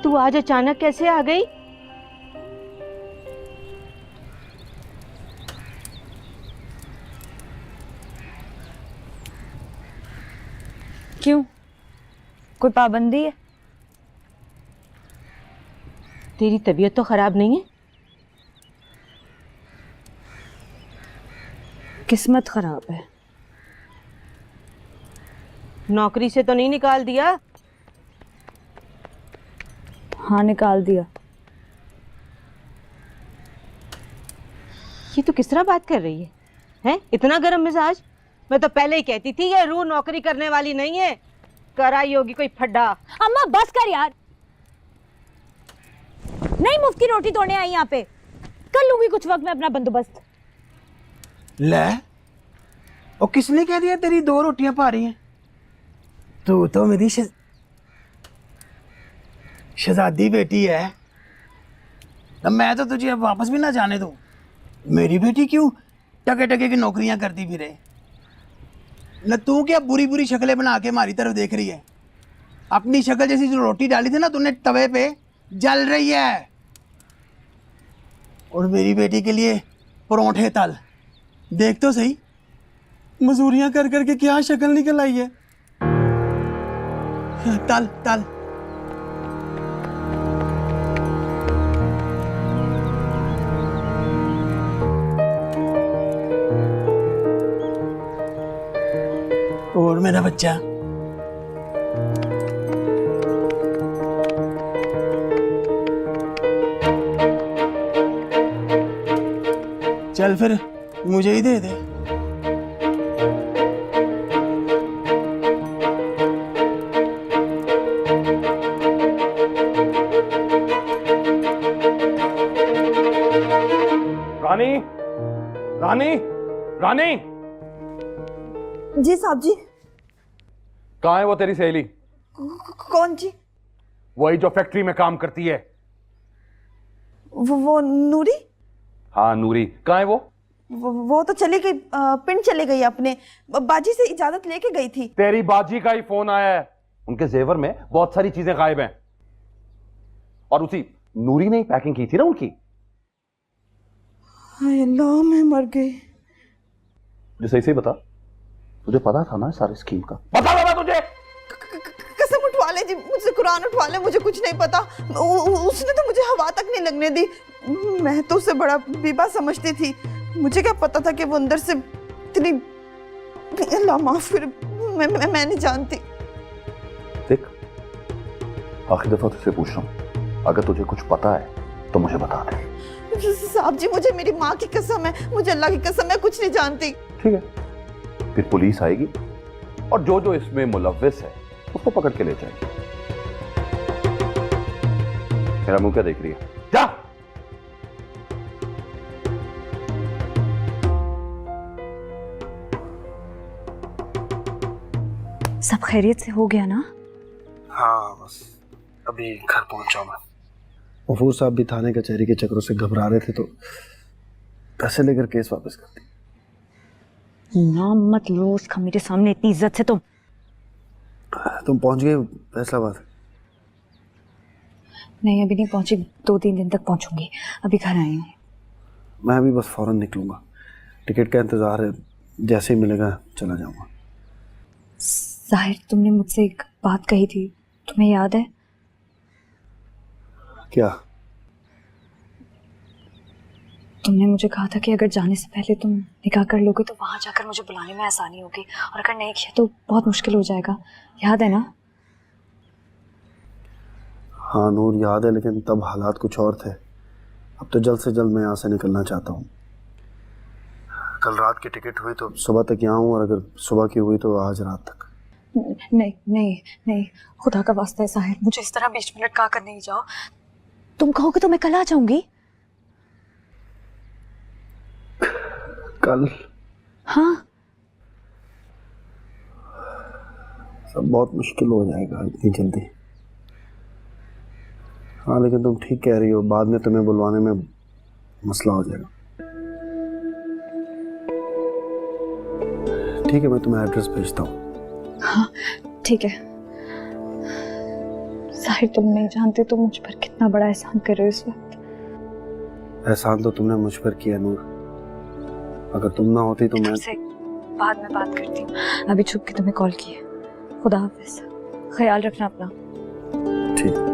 तू आज अचानक कैसे आ गई? क्यों, कोई पाबंदी है? तेरी तबीयत तो खराब नहीं है? किस्मत खराब है। नौकरी से तो नहीं निकाल दिया? हाँ, निकाल दिया। ये तो किस तरह बात कर रही है? हैं? इतना गर्म मिजाज? मैं तो पहले ही कहती थी ये रूह नौकरी करने वाली नहीं है, कराई होगी कोई फड्डा। अम्मा बस कर यार, नहीं मुफ्त की रोटी तोड़ने आई यहाँ पे, कर लूंगी कुछ वक्त में अपना बंदोबस्त। ले, और किसने कह दिया तेरी 2 रोटियां पा रही हैं? तू तो मेरी शहजादी बेटी है, अब मैं तो तुझे अब वापस भी ना जाने दूं। मेरी बेटी क्यों टके टके की नौकरियां करती फिरे? न तू क्या बुरी बुरी शक्लें बना के हमारी तरफ देख रही है? अपनी शक्ल जैसी जो रोटी डाली थी ना तूने तवे पे, जल रही है। और मेरी बेटी के लिए परोंठे तल, देख तो सही मजूरियां कर करके क्या शक्ल निकल आई है। तल तल। और मेरा बच्चा, चल फिर मुझे ही दे दे। रानी, रानी, जी साहब जी। कहाँ है वो तेरी सहेली? कौन जी? वही जो फैक्ट्री में काम करती है। वो नूरी? हाँ नूरी, कहाँ है वो? वो तो चली गई, पिंड चली गई, अपने बाजी से इजाजत लेके गई थी। तेरी बाजी का ही फोन आया है। उनके जेवर में बहुत सारी चीजें गायब हैं और उसी नूरी ने ही पैकिंग की थी ना उनकी। हाय अल्लाह, मैं मर गई। मुझे सही से बता, तुझे पता था ना सारी स्कीम का? बता रहा तुझे। कसम उठवा ले जी, मुझसे कुरान उठवा ले, मुझे कुछ नहीं पता। उसने तो मुझे हवा तक नहीं लगने दी। मैं तो उसे बड़ा बीबा समझती थी, मुझे क्या पता था कि वो अंदर से इतनी। अल्लाह माफ करे, मैं नहीं जानती। देख, आखिरी दफा तुझसे पूछ रहा हूँ, अगर तुझे कुछ पता है तो मुझे बता दे। साहब जी, मुझे मेरी माँ की कसम है, मुझे अल्लाह की कसम, मैं कुछ नहीं जानती। ठीक है, फिर पुलिस आएगी और जो जो इसमें मुलव्विस है उसको पकड़ के ले जाएगी। मेरा मुंह क्या देख रही है? जा। सब खैरियत से हो गया ना? हाँ बस अभी घर पहुंचा मैं। गफूर साहब भी थाने कचहरी के चक्रों से घबरा रहे थे तो पैसे लेकर केस वापस कर दी। नाम मत लो उसका मेरे सामने इतनी इज्जत से। तुम पहुंच गए फैसलाबाद? नहीं अभी नहीं पहुंची, 2-3 दिन तक पहुंचूंगी। अभी घर आई हूँ। मैं अभी बस फौरन निकलूंगा, टिकट का इंतजार है, जैसे ही मिलेगा चला जाऊंगा। जाहिर, तुमने मुझसे एक बात कही थी, तुम्हें याद है? क्या? तुमने मुझे कहा था कि अगर जाने से पहले तुम निकाह कर लोगे तो वहां जाकर मुझे बुलाने में आसानी होगी, और अगर नहीं किया तो बहुत मुश्किल हो जाएगा। याद है ना? हाँ नूर, याद है, लेकिन तब हालात कुछ और थे। अब तो जल्द से जल्द मैं यहाँ से निकलना चाहता हूँ। कल रात की टिकट हुई तो सुबह तक यहाँ हूँ, और अगर सुबह की हुई तो आज रात तक। नहीं नहीं नहीं, खुदा का वास्ता है साहिर, मुझे इस तरह बीच में लटका कर नहीं जाओ। तुम कहोगे तो मैं कल आ जाऊंगी। कल? हाँ। सब बहुत मुश्किल हो जाएगा इतनी जल्दी। हाँ लेकिन तुम ठीक कह रही हो, बाद में तुम्हें बुलवाने में मसला हो जाएगा। ठीक है, मैं तुम्हें एड्रेस भेजता हूँ। हाँ ठीक है। साहिर, तुम नहीं जानते तुम मुझ पर कितना बड़ा एहसान कर रहे हो इस वक्त। एहसान तो तुमने मुझ पर किया नूर, अगर तुम ना होती तो मैं। तुमसे बाद में बात करती हूँ, अभी छुप के तुम्हें कॉल किया। खुदा हाफिज, ख्याल रखना अपना। ठीक।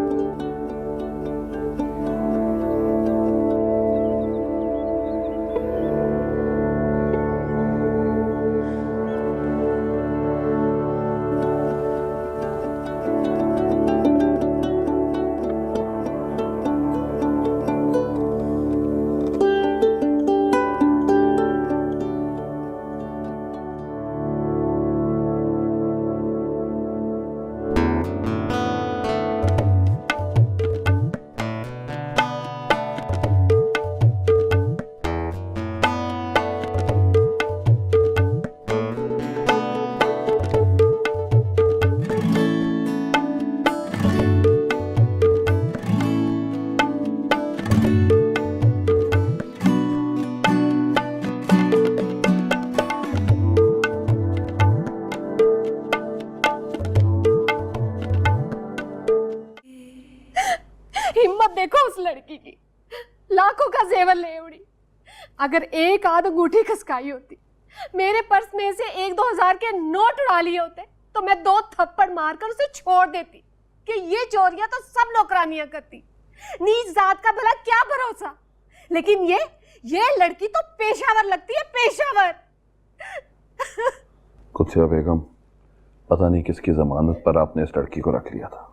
हिम्मत देखो उस लड़की की, लाखों का जेवर ले उड़ी। अगर एक आध अंगूठी खसकाई होती, मेरे पर्स में से 1-2 हजार के नोट उड़ा लिए होते, तो मैं 2 थप्पड़ मारकर उसे छोड़ देती कि ये चोरियां तो सब नौकरानियां करती, नीच जात का भला क्या भरोसा। लेकिन ये लड़की तो पेशावर लगती है, पेशावर। कुत्सिया बेगम, पता नहीं किसकी जमानत पर आपने इस लड़की को रख लिया था।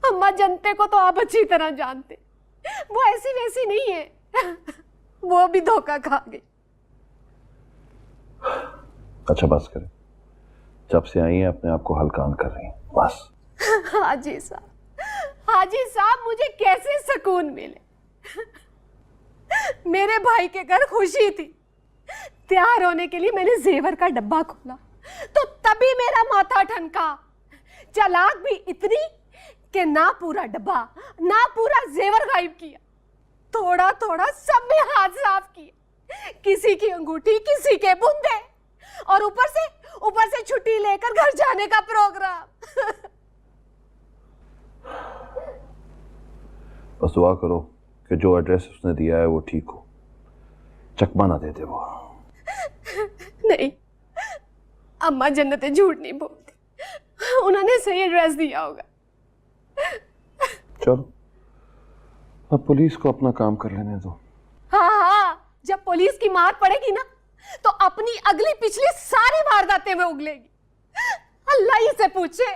अम्मा जनते को तो आप अच्छी तरह जानते, वो ऐसी वैसी नहीं है। वो भी धोखा खा गई। अच्छा बस करें, जब से आई हैं अपने आप को हल्कान कर रही हैं, बस। हाजी साहब मुझे कैसे सुकून मिले। मेरे भाई के घर खुशी थी, तैयार होने के लिए मैंने जेवर का डब्बा खोला तो तभी मेरा माथा ठनका। चालाक भी इतनी कि ना पूरा डब्बा ना पूरा जेवर गायब किया, थोड़ा थोड़ा सब में हाथ साफ किए, किसी की अंगूठी किसी के बुंदे, और ऊपर से छुट्टी लेकर घर जाने का प्रोग्राम। बस दुआ करो कि जो एड्रेस उसने दिया है वो ठीक हो, चकमा ना दे दे वो। नहीं, अम्मा जन्नतें झूठ नहीं बोलती, उन्होंने सही एड्रेस दिया होगा। चलो अब पुलिस को अपना काम कर लेने दो। हाँ, जब पुलिस की मार पड़ेगी ना तो अपनी अगली पिछली सारी वारदातें में उगलेगी। अल्लाह ही से पूछे।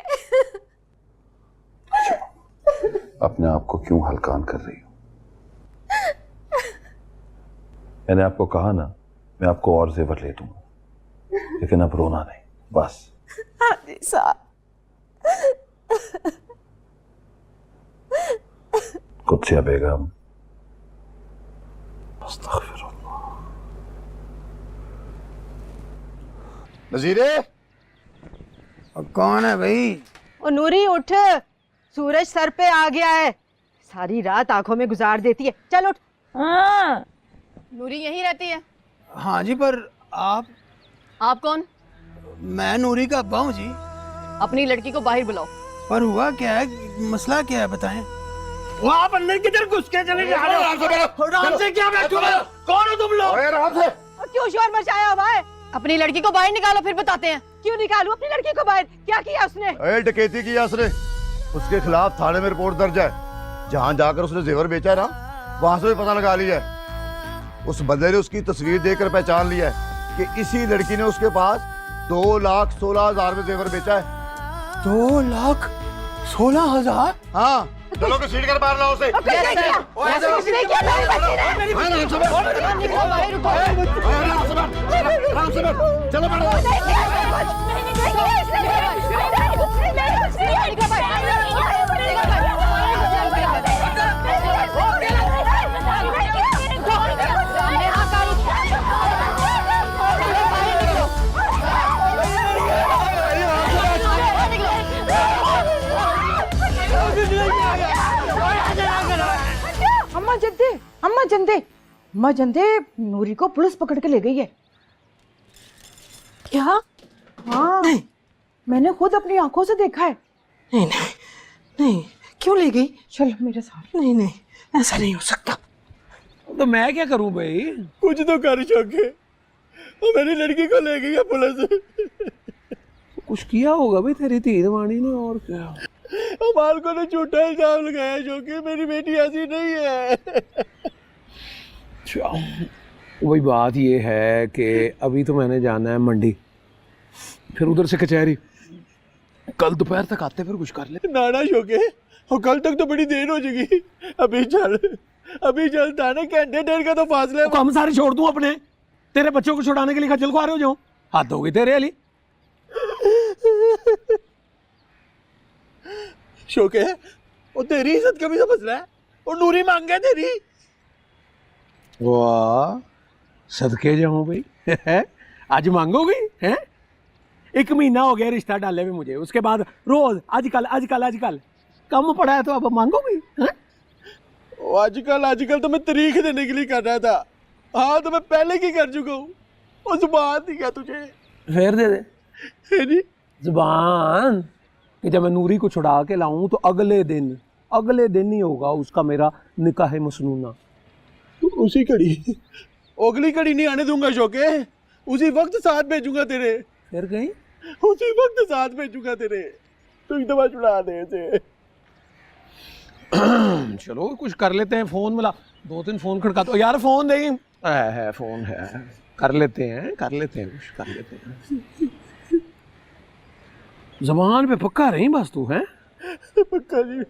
अपने आप को क्यों हल्कान कर रही हो? मैंने आपको कहा ना, मैं आपको और जेवर ले दूंगा, लेकिन अब रोना नहीं, बस। हाजी साहब। कुत्सिया बेगम, अस्तगफिरुल्लाह। नजीरे, अब कौन है भाई? ओ नूरी उठ, सूरज सर पे आ गया है, सारी रात आंखों में गुजार देती है, चल उठ। हाँ। नूरी यहीं रहती है? हाँ जी, पर आप कौन? मैं नूरी का अब्बा हूँ जी। अपनी लड़की को बाहर बुलाओ। पर हुआ क्या है, मसला क्या है बताएं? वो आप अंदर किधर घुस के चले जा रहे हो? आराम से क्या बैठो? कौन हो तुम लोग? आराम से। क्यों शोर मचाया हुआ है? अपनी लड़की को बाहर निकालो, फिर बताते हैं। क्यों निकालूं अपनी लड़की को बाहर? क्या किया उसने? डकैती की उसने, उसके खिलाफ थाने में रिपोर्ट दर्ज है। जहाँ जाकर उसने जेवर बेचा है ना, वहां से भी पता लगा लिया है। उस बंदे ने उसकी तस्वीर देखकर पहचान लिया है कि इसी लड़की ने उसके पास 2,16,000 में जेवर बेचा है। 2,16,000? हाँ, चलो के सीट कर मारना उसे। चलो अम्मा जंदे नूरी को पुलिस पकड़ के ले गई है। क्या? हाँ, मैंने खुद अपनी आंखों से देखा है। नहीं नहीं नहीं, क्यों ले गई? चल मेरे साथ। नहीं नहीं, ऐसा नहीं हो सकता। तो मैं क्या करूं भाई? कुछ तो कर चुके, वो मेरी लड़की को ले गई है पुलिस। कुछ किया होगा भाई तेरी धीरवाणी ने, और क्या? मालकों ने झूठा इल्जाम लगाया जो कि मेरी बेटी ऐसी नहीं है। वही बात ये है कि अभी तो मैंने जाना है मंडी, फिर उधर से कचहरी, कल दोपहर तक आते फिर कुछ कर ले। नाना शोके, और कल तक तो बड़ी देर हो जाएगी। अभी चल थाने, घंटे डेढ़ का तो फासला है। काम सारे छोड़ दूं अपने, तेरे बच्चों को छुड़ाने के लिए खज्जल खुआर हो जाऊं? हद हो गई तेरे अली। शोके, वो तेरी इज्जत का भी तो मसला है, और नूरी मांग है तेरी। वाह, सदके जाऊं भाई। आज मांगोगी हैं? 1 महीना हो गया रिश्ता डाले हुए मुझे, उसके बाद रोज आजकल कम पड़ा है तो अब मांगोगी हैं? आजकल तो मैं तारीख देने के लिए कर रहा था। हाँ, तो मैं पहले की कर चुका हूँ। और जुबान दी क्या तुझे? फिर दे दे जुबान कि जब मैं नूरी को छुड़ा के लाऊं तो अगले दिन ही होगा उसका मेरा निकाह मसनूना। उसी घड़ी, अगली घड़ी नहीं आने दूंगा शोके, उसी वक्त साथ भेजूंगा तेरे। फिर कहीं उसी वक्त साथ भेजूंगा तेरे, तू एक दफा छुड़ा दे इसे। चलो कुछ कर लेते हैं, फोन मिला, 2-3 फोन खड़का दो यार, फोन देंगे है फोन है, कर लेते हैं कुछ कर लेते हैं। जबान पे पक्का रही बस तू है? पक्का जी।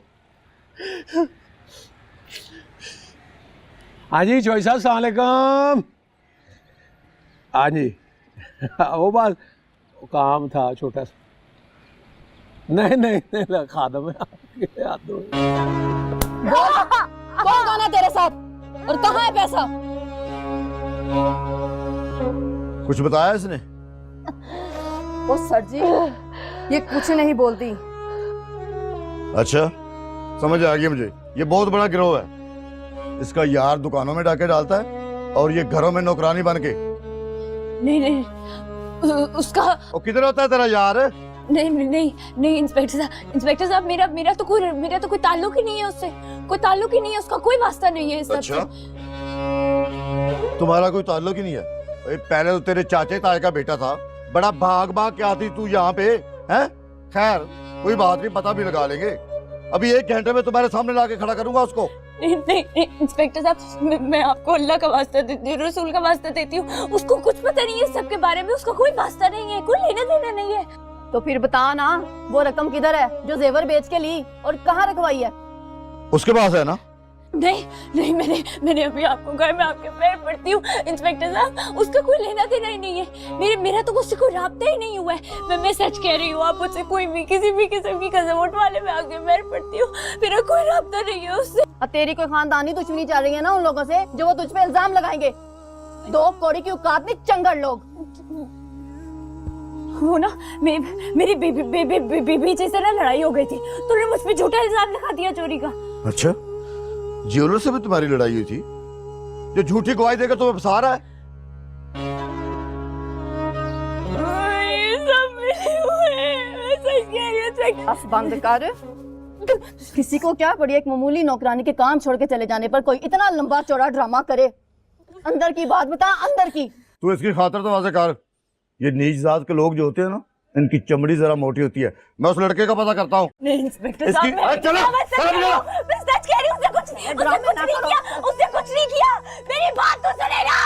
हाँ जी चौधरी साहब, अस्सलाम वालेकुम। हाँ जी, वो बात काम था छोटा सा। नहीं खादम है आपके हाथों में। कौन है तेरे साथ और कहाँ है पैसा? कुछ बताया इसने? ओ सर जी, ये कुछ नहीं बोलती। अच्छा, समझ आ गया मुझे। ये बहुत बड़ा गिरोह है। इसका यार दुकानों में डाके डालता है और ये घरों में नौकरानी बन के। नहीं नहीं, उसका और किधर होता है तेरा यार? नहीं नहीं नहीं इंस्पेक्टर साहब, मेरा तो कोई ताल्लुक ही नहीं है उससे। कोई ताल्लुक ही नहीं है, उसका कोई वास्ता नहीं है इस सब से। अच्छा, तुम्हारा कोई ताल्लुक ही नहीं है? पहले तो तेरे चाचे ताए का बेटा था, बड़ा भाग भाग के आती तू यहाँ पे है। खैर कोई बात नहीं, पता भी लगा लेंगे। अभी 1 घंटे में तुम्हारे सामने लाके खड़ा करूंगा उसको। नहीं इंस्पेक्टर साहब, मैं आपको अल्लाह का वास्ता देती हूँ, रसूल का वास्ता देती हूँ। उसको कुछ पता नहीं है इस सब के बारे में। उसका कोई वास्ता नहीं है, कोई लेना देना नहीं है। तो फिर बता ना, वो रकम किधर है जो जेवर बेच के ली और कहाँ रखवाई है? उसके पास है ना? नहीं मैंने अभी आपको कहा, मैं आपके पैर पड़ती हूँ इंस्पेक्टर साहब, उसका कोई लेना देना ही नहीं है। मेरा तो उससे कोई राब्ता ही नहीं हुआ है। मैं सच कह रही हूँ, आप मुझसे कोई भी किसी भी किस्म की कसम उठवाने में आगे पैर पड़ती हूँ। मेरा कोई राब्ता नहीं है उससे। तेरी कोई खानदानी दुश्मनी चल रही है ना उन लोगों से जो वो तुझ पे इल्जाम लगाएंगे। 2 कौड़ी की औकात में चंगड़ लोग। वो ना मेरी बेबी से ना लड़ाई हो गई थी, तो उन्होंने मुझ पे झूठा इल्जाम लगा दिया चोरी का। अच्छा, ज्वेलर से भी तुम्हारी लड़ाई हुई थी जो झूठी गवाही देकर तुम्हें फंसा रहा है? बस बंद कर। किसी को क्या पड़ी एक मामूली नौकरानी के काम छोड़ के चले जाने पर कोई इतना लंबा चौड़ा ड्रामा करे। अंदर की बात बता, अंदर की। तू इसकी खातर तो वाज़े कर। ये नीच जात के लोग जो होते हैं ना, इनकी चमड़ी जरा मोटी होती है। मैं उस लड़के का पता करता हूँ। नहीं इंस्पेक्टर साहब, मैं सच कह रही हूँ, उसने कुछ नहीं किया। मेरी बात तो सुने ना।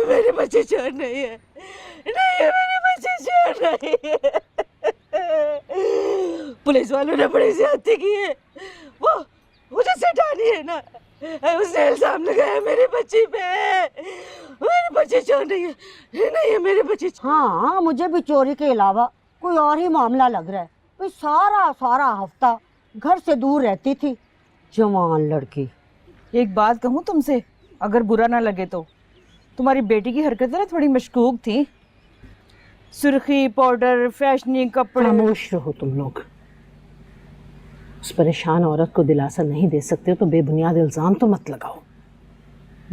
मेरे बच्चे चोर नहीं है, मेरे बच्चे चोर नहीं है। पुलिस वालों ने बड़ी ज्यादती की है। वो जो सेठानी है ना, उसने इल्जाम लगाया मेरे बच्चे पे। मेरे बच्चे चोर नहीं है मेरे बच्चे। हाँ, मुझे भी चोरी के अलावा कोई और ही मामला लग रहा है। मैं सारा हफ्ता घर से दूर रहती थी, जवान लड़की। एक बात कहूँ तुमसे, अगर बुरा ना लगे तो, तुम्हारी बेटी की हरकतें ना थोड़ी मशकूक थी। सुर्खी, पाउडर, फैशनी कपड़े। खामोश रहो तुम लोग। उस परेशान औरत को दिलासा नहीं दे सकते हो तो बेबुनियाद इल्जाम तो मत लगाओ।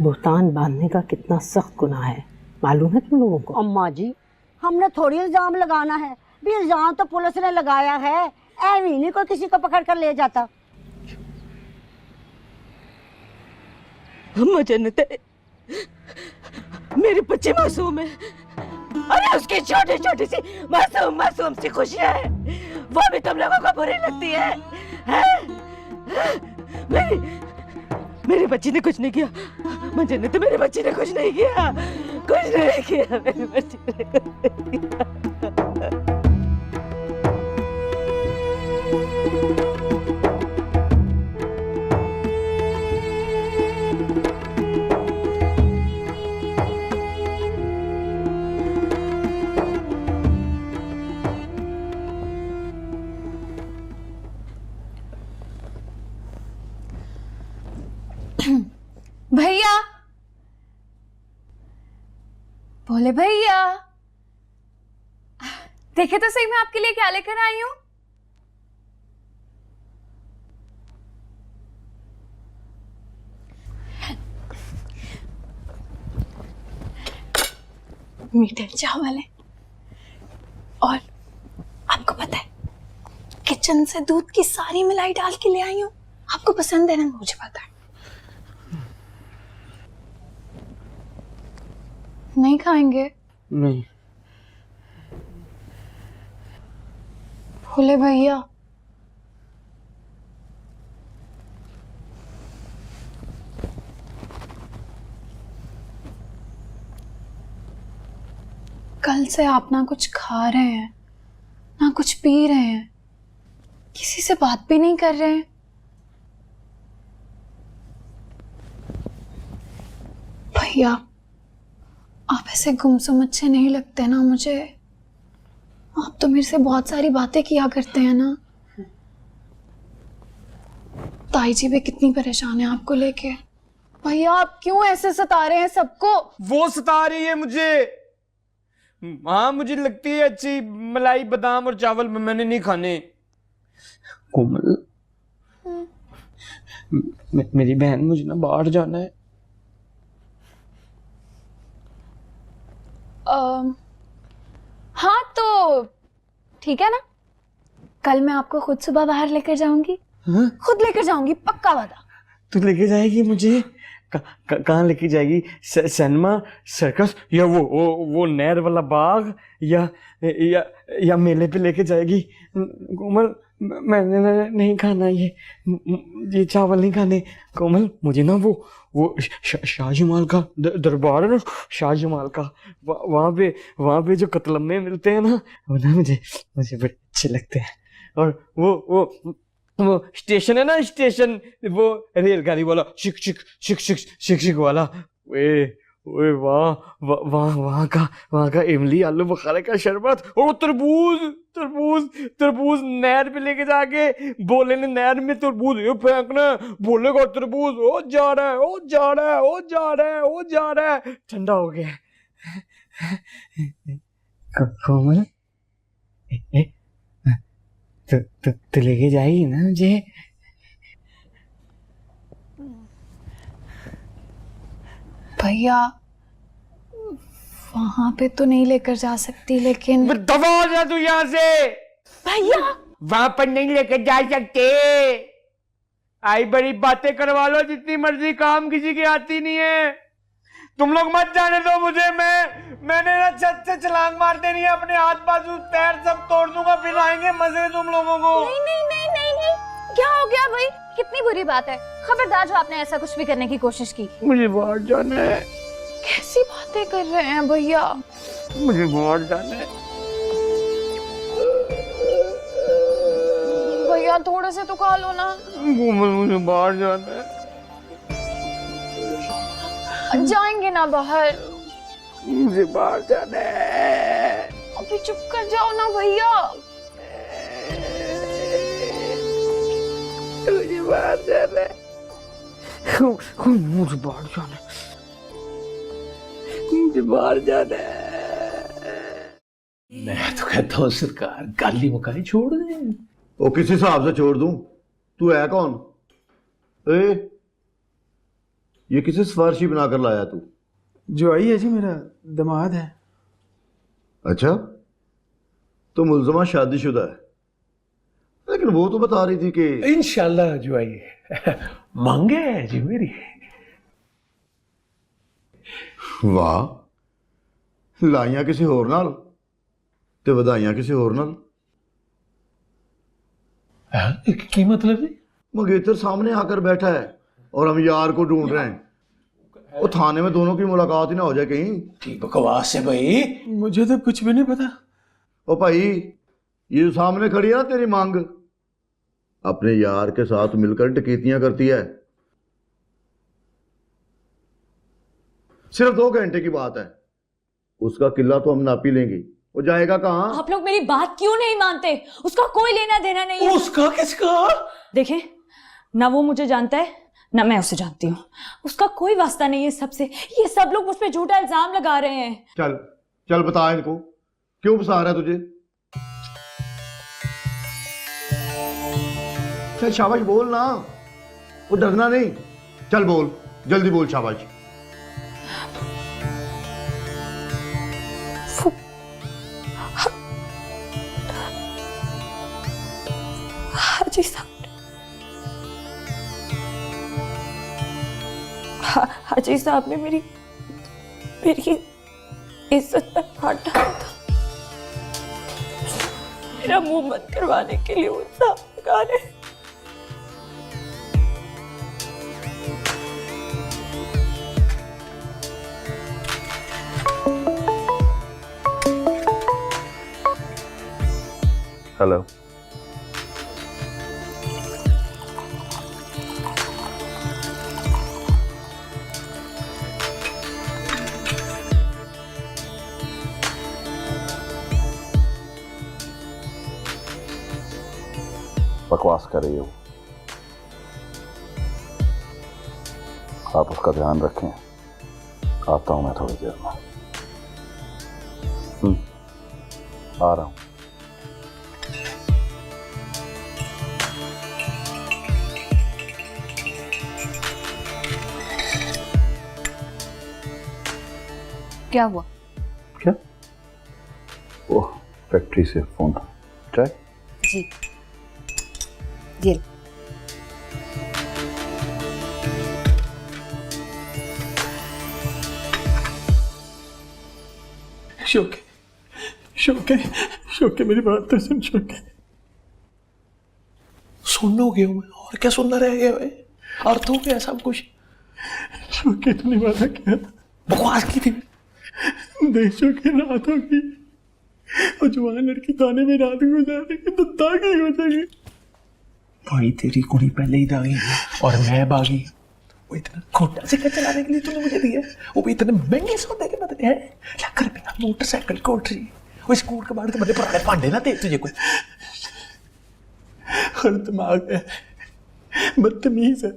बुहतान बांधने का कितना सख्त गुनाह है, मालूम है तुम लोगों को? अम्मा जी, हमने थोड़ी इल्जाम लगाना है, भी इल्जाम तो पुलिस ने लगाया है। ऐवी नहीं कोई किसी को पकड़ कर ले जाता। अम्मा जन्नत है, मेरे बच्चे मासूम है। अरे उसकी छोटी छोटी सी मासूम सी खुशियां है, वो भी तुम लोगों को बुरी लगती है? मेरे बच्ची ने कुछ नहीं किया। अम्मा जन्नत, मेरे बच्ची ने कुछ नहीं किया, मेरे बच्ची ने कुछ नहीं किया। भैया, बोले भैया, देखे तो सही मैं आपके लिए क्या लेकर आई हूं। मीठे चावल है, और आपको पता है किचन से दूध की सारी मलाई डाल के ले आई हूं। आपको पसंद है ना, मुझे पता है। नहीं खाएंगे? नहीं। भोले भैया, कल कल से आप ना कुछ खा रहे हैं ना कुछ पी रहे हैं, किसी से बात भी नहीं कर रहे हैं। भैया आप ऐसे गुमसुम अच्छे नहीं लगते ना मुझे। आप तो मेरे से बहुत सारी बातें किया करते हैं ना। ताई जी भी कितनी परेशान है आपको लेके। भैया आप क्यों ऐसे सता रहे हैं सबको? वो सता रही है मुझे। हाँ मुझे लगती है अच्छी, मलाई बादाम और चावल मैंने नहीं खाने। कोमल मेरी बहन, मुझे ना बाहर जाना है। हाँ तो ठीक है ना, कल मैं आपको खुद सुबह बाहर लेकर जाऊंगी। हाँ? खुद लेकर जाऊंगी, पक्का वादा। तू लेके जाएगी मुझे? कहाँ लेके जाएगी? सिनेमा, सर्कस, या वो नहर वाला बाग, या मेले पे लेके जाएगी? कोमल मैंने नहीं खाना ये चावल नहीं खाने। कोमल मुझे ना वो शाहजमाल का दरबार है ना, शाहजमाल का, वहाँ पे जो कतलम्मे मिलते हैं ना, वो ना मुझे बड़े अच्छे लगते हैं। और वो स्टेशन है ना, स्टेशन, वो रेलगाड़ी वाला, शिक शिक शिक शिक शिक शिक वाला, ओए वहाँ का इमली आलू बुखारे का शरबत, और तरबूज नहर पे लेके जाके बोले ने नहर में तरबूज फेंकना, बोलेगा तरबूज ओ जा रहा है, ठंडा हो गया। कोमल तो लेके जाएगी ना मुझे? भैया वहां पे तो नहीं लेकर जा सकती, लेकिन दबा हो जा तू यहाँ से। भैया वहां पर नहीं लेकर जा सकते। आई बड़ी बातें करवा लो जितनी मर्जी, काम किसी की आती नहीं है। तुम लोग मत जाने दो मुझे। मैंने ना छत से छलांग मार देनी है, अपने हाथ बाजू पैर सब तोड़ दूंगा, फिर आएंगे मजे तुम लोगों को। नहीं, क्या हो गया भाई? कितनी बुरी बात है। खबरदार जो आपने ऐसा कुछ भी करने की कोशिश की। मुझे बाहर जाना है। कैसी बातें कर रहे हैं भैया? मुझे बाहर जाना है। भैया थोड़े से तो खा लो ना। मुझे बाहर जाना है। जाएंगे ना बाहर। मुझे बाहर जाना है। अभी चुप कर जाओ ना भैया। मुझे बाहर जाना है। मुझे बाहर जाना है। मुझे बाहर जाना है। मैं तो कहता हूँ सरकार गाली मकाई छोड़ दे। वो किस हिसाब से छोड़ दूं? तू है कौन? ये किसे सिफारिशी बनाकर लाया तू? जो आई है जी मेरा दामाद है। अच्छा, तो मुलजमा शादीशुदा है, लेकिन वो तो बता रही थी कि इंशाल्लाह जो आई मांगे है जी मेरी। वाह, लाइयां किसी होर नाल ते वधाइयां किसी होर नाल। की मतलब है? मंगेतर सामने आकर बैठा है और हम यार को ढूंढ रहे हैं। वो थाने में दोनों की मुलाकात ही ना हो जाए कहीं। ठीक बकवास है भाई, मुझे तो कुछ भी नहीं पता। ओ भाई, ये सामने खड़ी है ना तेरी मांग, अपने यार के साथ मिलकर डकैतियां करती है। सिर्फ 2 घंटे की बात है, उसका किला तो हम नापी लेंगे। वो जाएगा कहाँ? आप लोग मेरी बात क्यों नहीं मानते? उसका कोई लेना देना नहीं है। उसका किसका? देखें, ना वो मुझे जानता है ना मैं उसे जानती हूँ। उसका कोई वास्ता नहीं है सबसे। ये सब लोग मुझ पे झूठा इल्जाम लगा रहे हैं। चल चल बता इनको, क्यों फंसा रहा है तुझे? चल शाबाश बोल ना, वो डरना नहीं। चल बोल, जल्दी बोल, शाबाश। हाजी साहब, हाजी साहब ने मेरी इज्जत पर हाथ डाला था। मेरा मुंह बंद करवाने के लिए वो साहब लगा रहे। हेलो। बकवास कर रही हो, आप उसका ध्यान रखें। आता हूं मैं थोड़ी देर में। आ रहा हूं। क्या हुआ? क्या? ओह, फैक्ट्री से फोन। चाय? जी ये शोके, शोके, शोके, मेरी बात तो सुन शोके। सुनना हो गया मैं, और क्या सुनना रह गया है? अर्थ हो गया सब कुछ। शोके तूने वादा किया था, बकवास की थी। देशों की रात होगी और जवान लड़की थाने में रात गुजारेगी तो दागी हो जाएगी। भाई तेरी कुड़ी पहले ही दागी और मैं बागी। वो इतना खोटा सिक्का चलाने के लिए तूने मुझे दिया, वो भी इतने महंगे सौदे के बदले है। लाख रुपए का मोटरसाइकिल कोठरी, वो स्कूल के बाहर तो बड़े पुराने भांडे ना दे तुझे कोई। हर दिमाग है, बदतमीज है,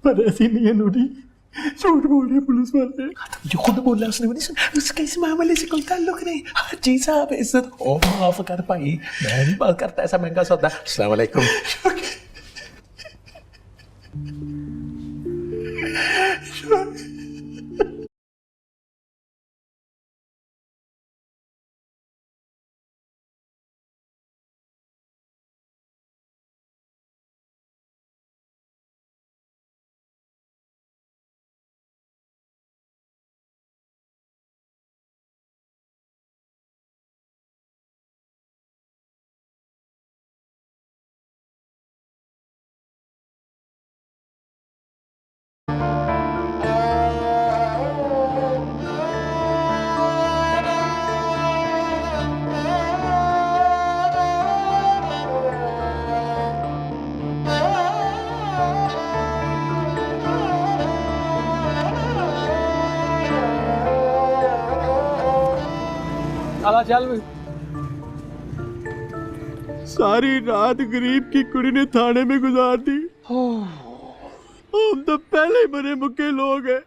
पर ऐसी नहीं है नूरी। झूठ बोल रही है पुलिस वाले। जो खुद बोला उसने मुझे सुन, उसके इस मामले से कोई ताल्लुक नहीं। हाँ जी साहब, इज्जत ओ माफ कर पाई, मैं नहीं बात करता ऐसा महंगा सौदा। अस्सलाम वालेकुम। चल सारी रात गरीब की कुड़ी ने थाने में गुजार दी। हम तो पहले ही मरे मुक्के लोग हैं,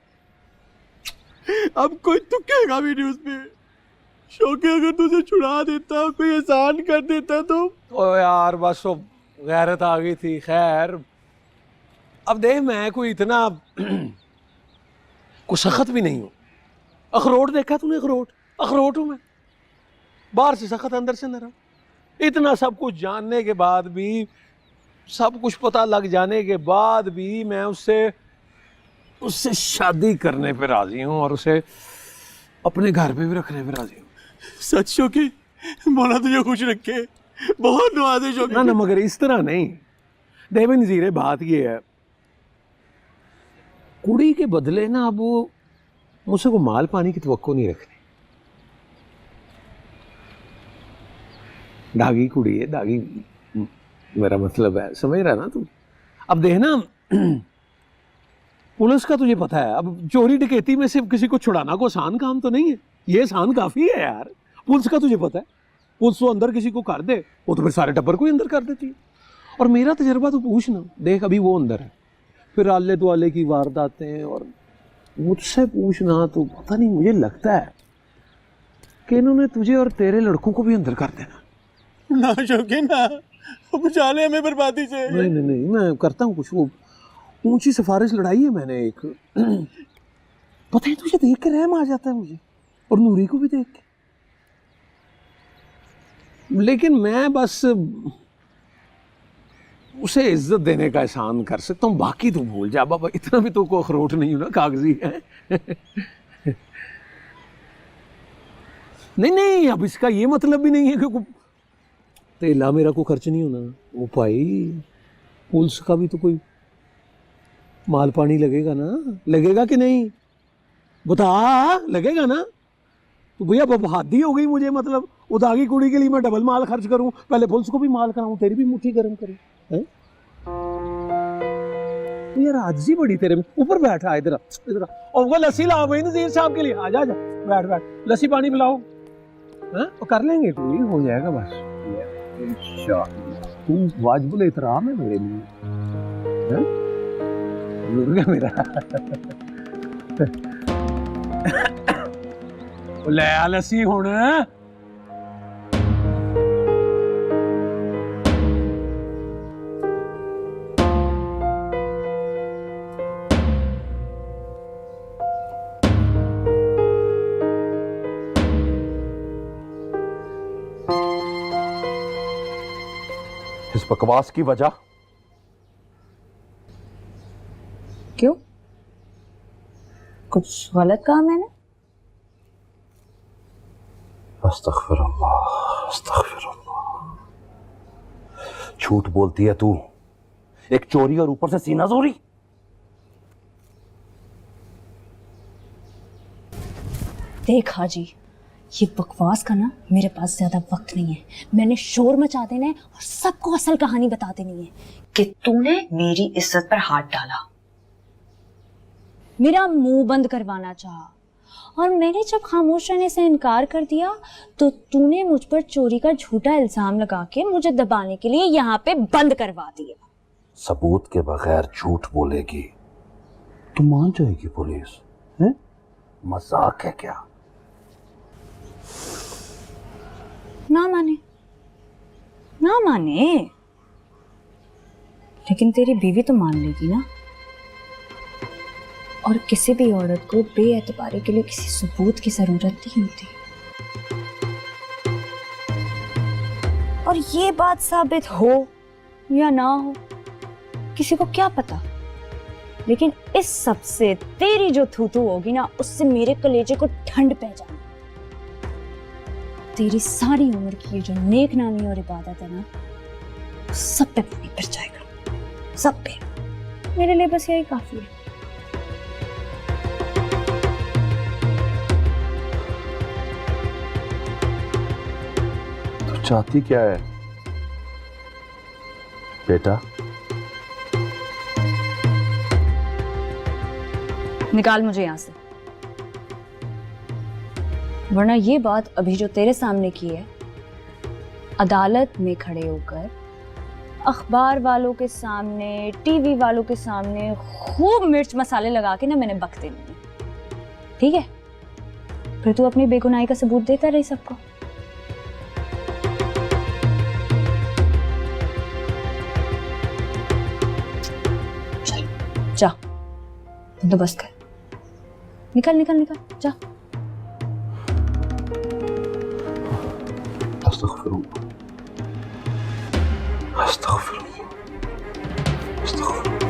अब कोई तुकेगा भी नहीं उसमें। शौके अगर तुझे छुड़ा देता, कोई एहसान कर देता तो। ओ यार बस वो गैरत आ गई थी। खैर अब देख, मैं कोई इतना कुछ सख्त भी नहीं हूँ। अखरोट देखा तूने? अखरोट, अखरोट हूँ मैं, बाहर से सख्त अंदर से नरम। इतना सब कुछ जानने के बाद भी, सब कुछ पता लग जाने के बाद भी मैं उससे शादी करने पे राजी हूँ और उसे अपने घर पे भी रखने पे राजी हूँ। सच शौकी, मौला तुझे खुश रखे, बहुत नवाजे शौकी। ना मगर इस तरह नहीं। देवे नजीरे, बात ये है, कुड़ी के बदले ना अब वो मुझसे को माल पानी की तवक्को नहीं रखनी। दागी कुड़ी है, दागी मेरा मतलब है, समझ रहा ना तू? अब देखना, पुलिस का तुझे पता है, अब चोरी डकैती में सिर्फ किसी को छुड़ाना को आसान काम तो नहीं है, ये आसान काफी है यार। पुलिस का तुझे पता है, पुलिस वो अंदर किसी को कर दे, वो तो फिर सारे टब्बर को ही अंदर कर देती है। और मेरा तजर्बा तो पूछना, देख अभी वो अंदर है, फिर आले तो आले की वारदातें, और मुझसे पूछना तो पता नहीं, मुझे लगता है कि इन्होंने तुझे और तेरे लड़कों को भी अंदर कर देना। ना शौकी ना, बचा ले हमें बर्बादी से। नहीं नहीं नहीं, मैं करता हूँ कुछ, वो ऊंची सिफारिश लड़ाई है मैंने एक। पता है तुझे, देख के रहम आ जाता है मुझे, और नूरी को भी देख के। लेकिन मैं बस उसे इज्जत देने का एहसान कर सकता हूँ, बाकी तू भूल जा बाबा। इतना भी तो को अखरोट नहीं हूं ना, कागजी है। नहीं नहीं, अब इसका ये मतलब भी नहीं है कि तेला मेरा को खर्च नहीं होना। वो भाई पुलिस का भी तो कोई माल पानी लगेगा ना, लगेगा कि नहीं? बता, लगेगा ना? तो भैया अब हादी हो गई मुझे, मतलब उदा की कुड़ी के लिए मैं डबल माल खर्च करूं, पहले पुलिस को भी माल कराऊं, तेरी भी मुट्ठी गर्म करूं, हैं? तो यार आजी बड़ी तेरे में। ऊपर बैठ, आ इधर इधर। और वो लस्सी लाओ भाई नज़ीर साहब के लिए, आजा आजा, बैठ बैठ, लस्सी पानी पिलाओ, हैं? तो कर लेंगे, कोई हो जाएगा बस इंशाअल्लाह। तुम वाजिबुल एहतराम है मेरे लिए, हैं? बुजुर्ग है मेरा। ले आ लस्सी हुण। इस बकवास की वजह? क्यों? कुछ गलत कहा मैंने? अस्तगफिरुल्लाह, अस्तगफिरुल्लाह। झूठ बोलती है तू, एक चोरी और ऊपर से सीना जोरी। देख हाजी, ये बकवास का ना मेरे पास ज्यादा वक्त नहीं है। मैंने शोर मचा देना है और सबको असल कहानी बता देनी है कि तूने मेरी इज्जत पर हाथ डाला, मेरा मुंह बंद करवाना चाहा, और मैंने जब खामोश रहने से इनकार कर दिया तो तूने मुझ पर चोरी का झूठा इल्जाम लगा के मुझे दबाने के लिए यहाँ पे बंद करवा दिया। सबूत के बगैर झूठ बोलेगी तो मान जाएगी पुलिस, हैं? मजाक है क्या? ना माने ना माने, लेकिन तेरी बीवी तो मान लेगी ना। और किसी भी औरत को बेएतबारी के लिए किसी सबूत की जरूरत नहीं होती। और ये बात साबित हो या ना हो, किसी को क्या पता, लेकिन इस सब से तेरी जो थू-थू होगी ना, उससे मेरे कलेजे को ठंड पै जाएगी। तेरी सारी उम्र की ये जो नेक नामी और इबादत है ना, सब पे पानी फिर जाएगा, सब पे। मेरे लिए बस यही काफी है। तो चाहती क्या है बेटा? निकाल मुझे यहां से, वरना ये बात अभी जो तेरे सामने की है, अदालत में खड़े होकर अखबार वालों के सामने, टीवी वालों के सामने खूब मिर्च मसाले लगा के ना मैंने बक देनी है, ठीक है? फिर तू अपनी बेगुनाही का सबूत देता रही सबको। चल जा, बंदोबस्त कर, निकल निकल निकल, जा। अस्तगफिरुल्लाह, अस्तगफिरुल्लाह, अस्तगफिरुल्लाह।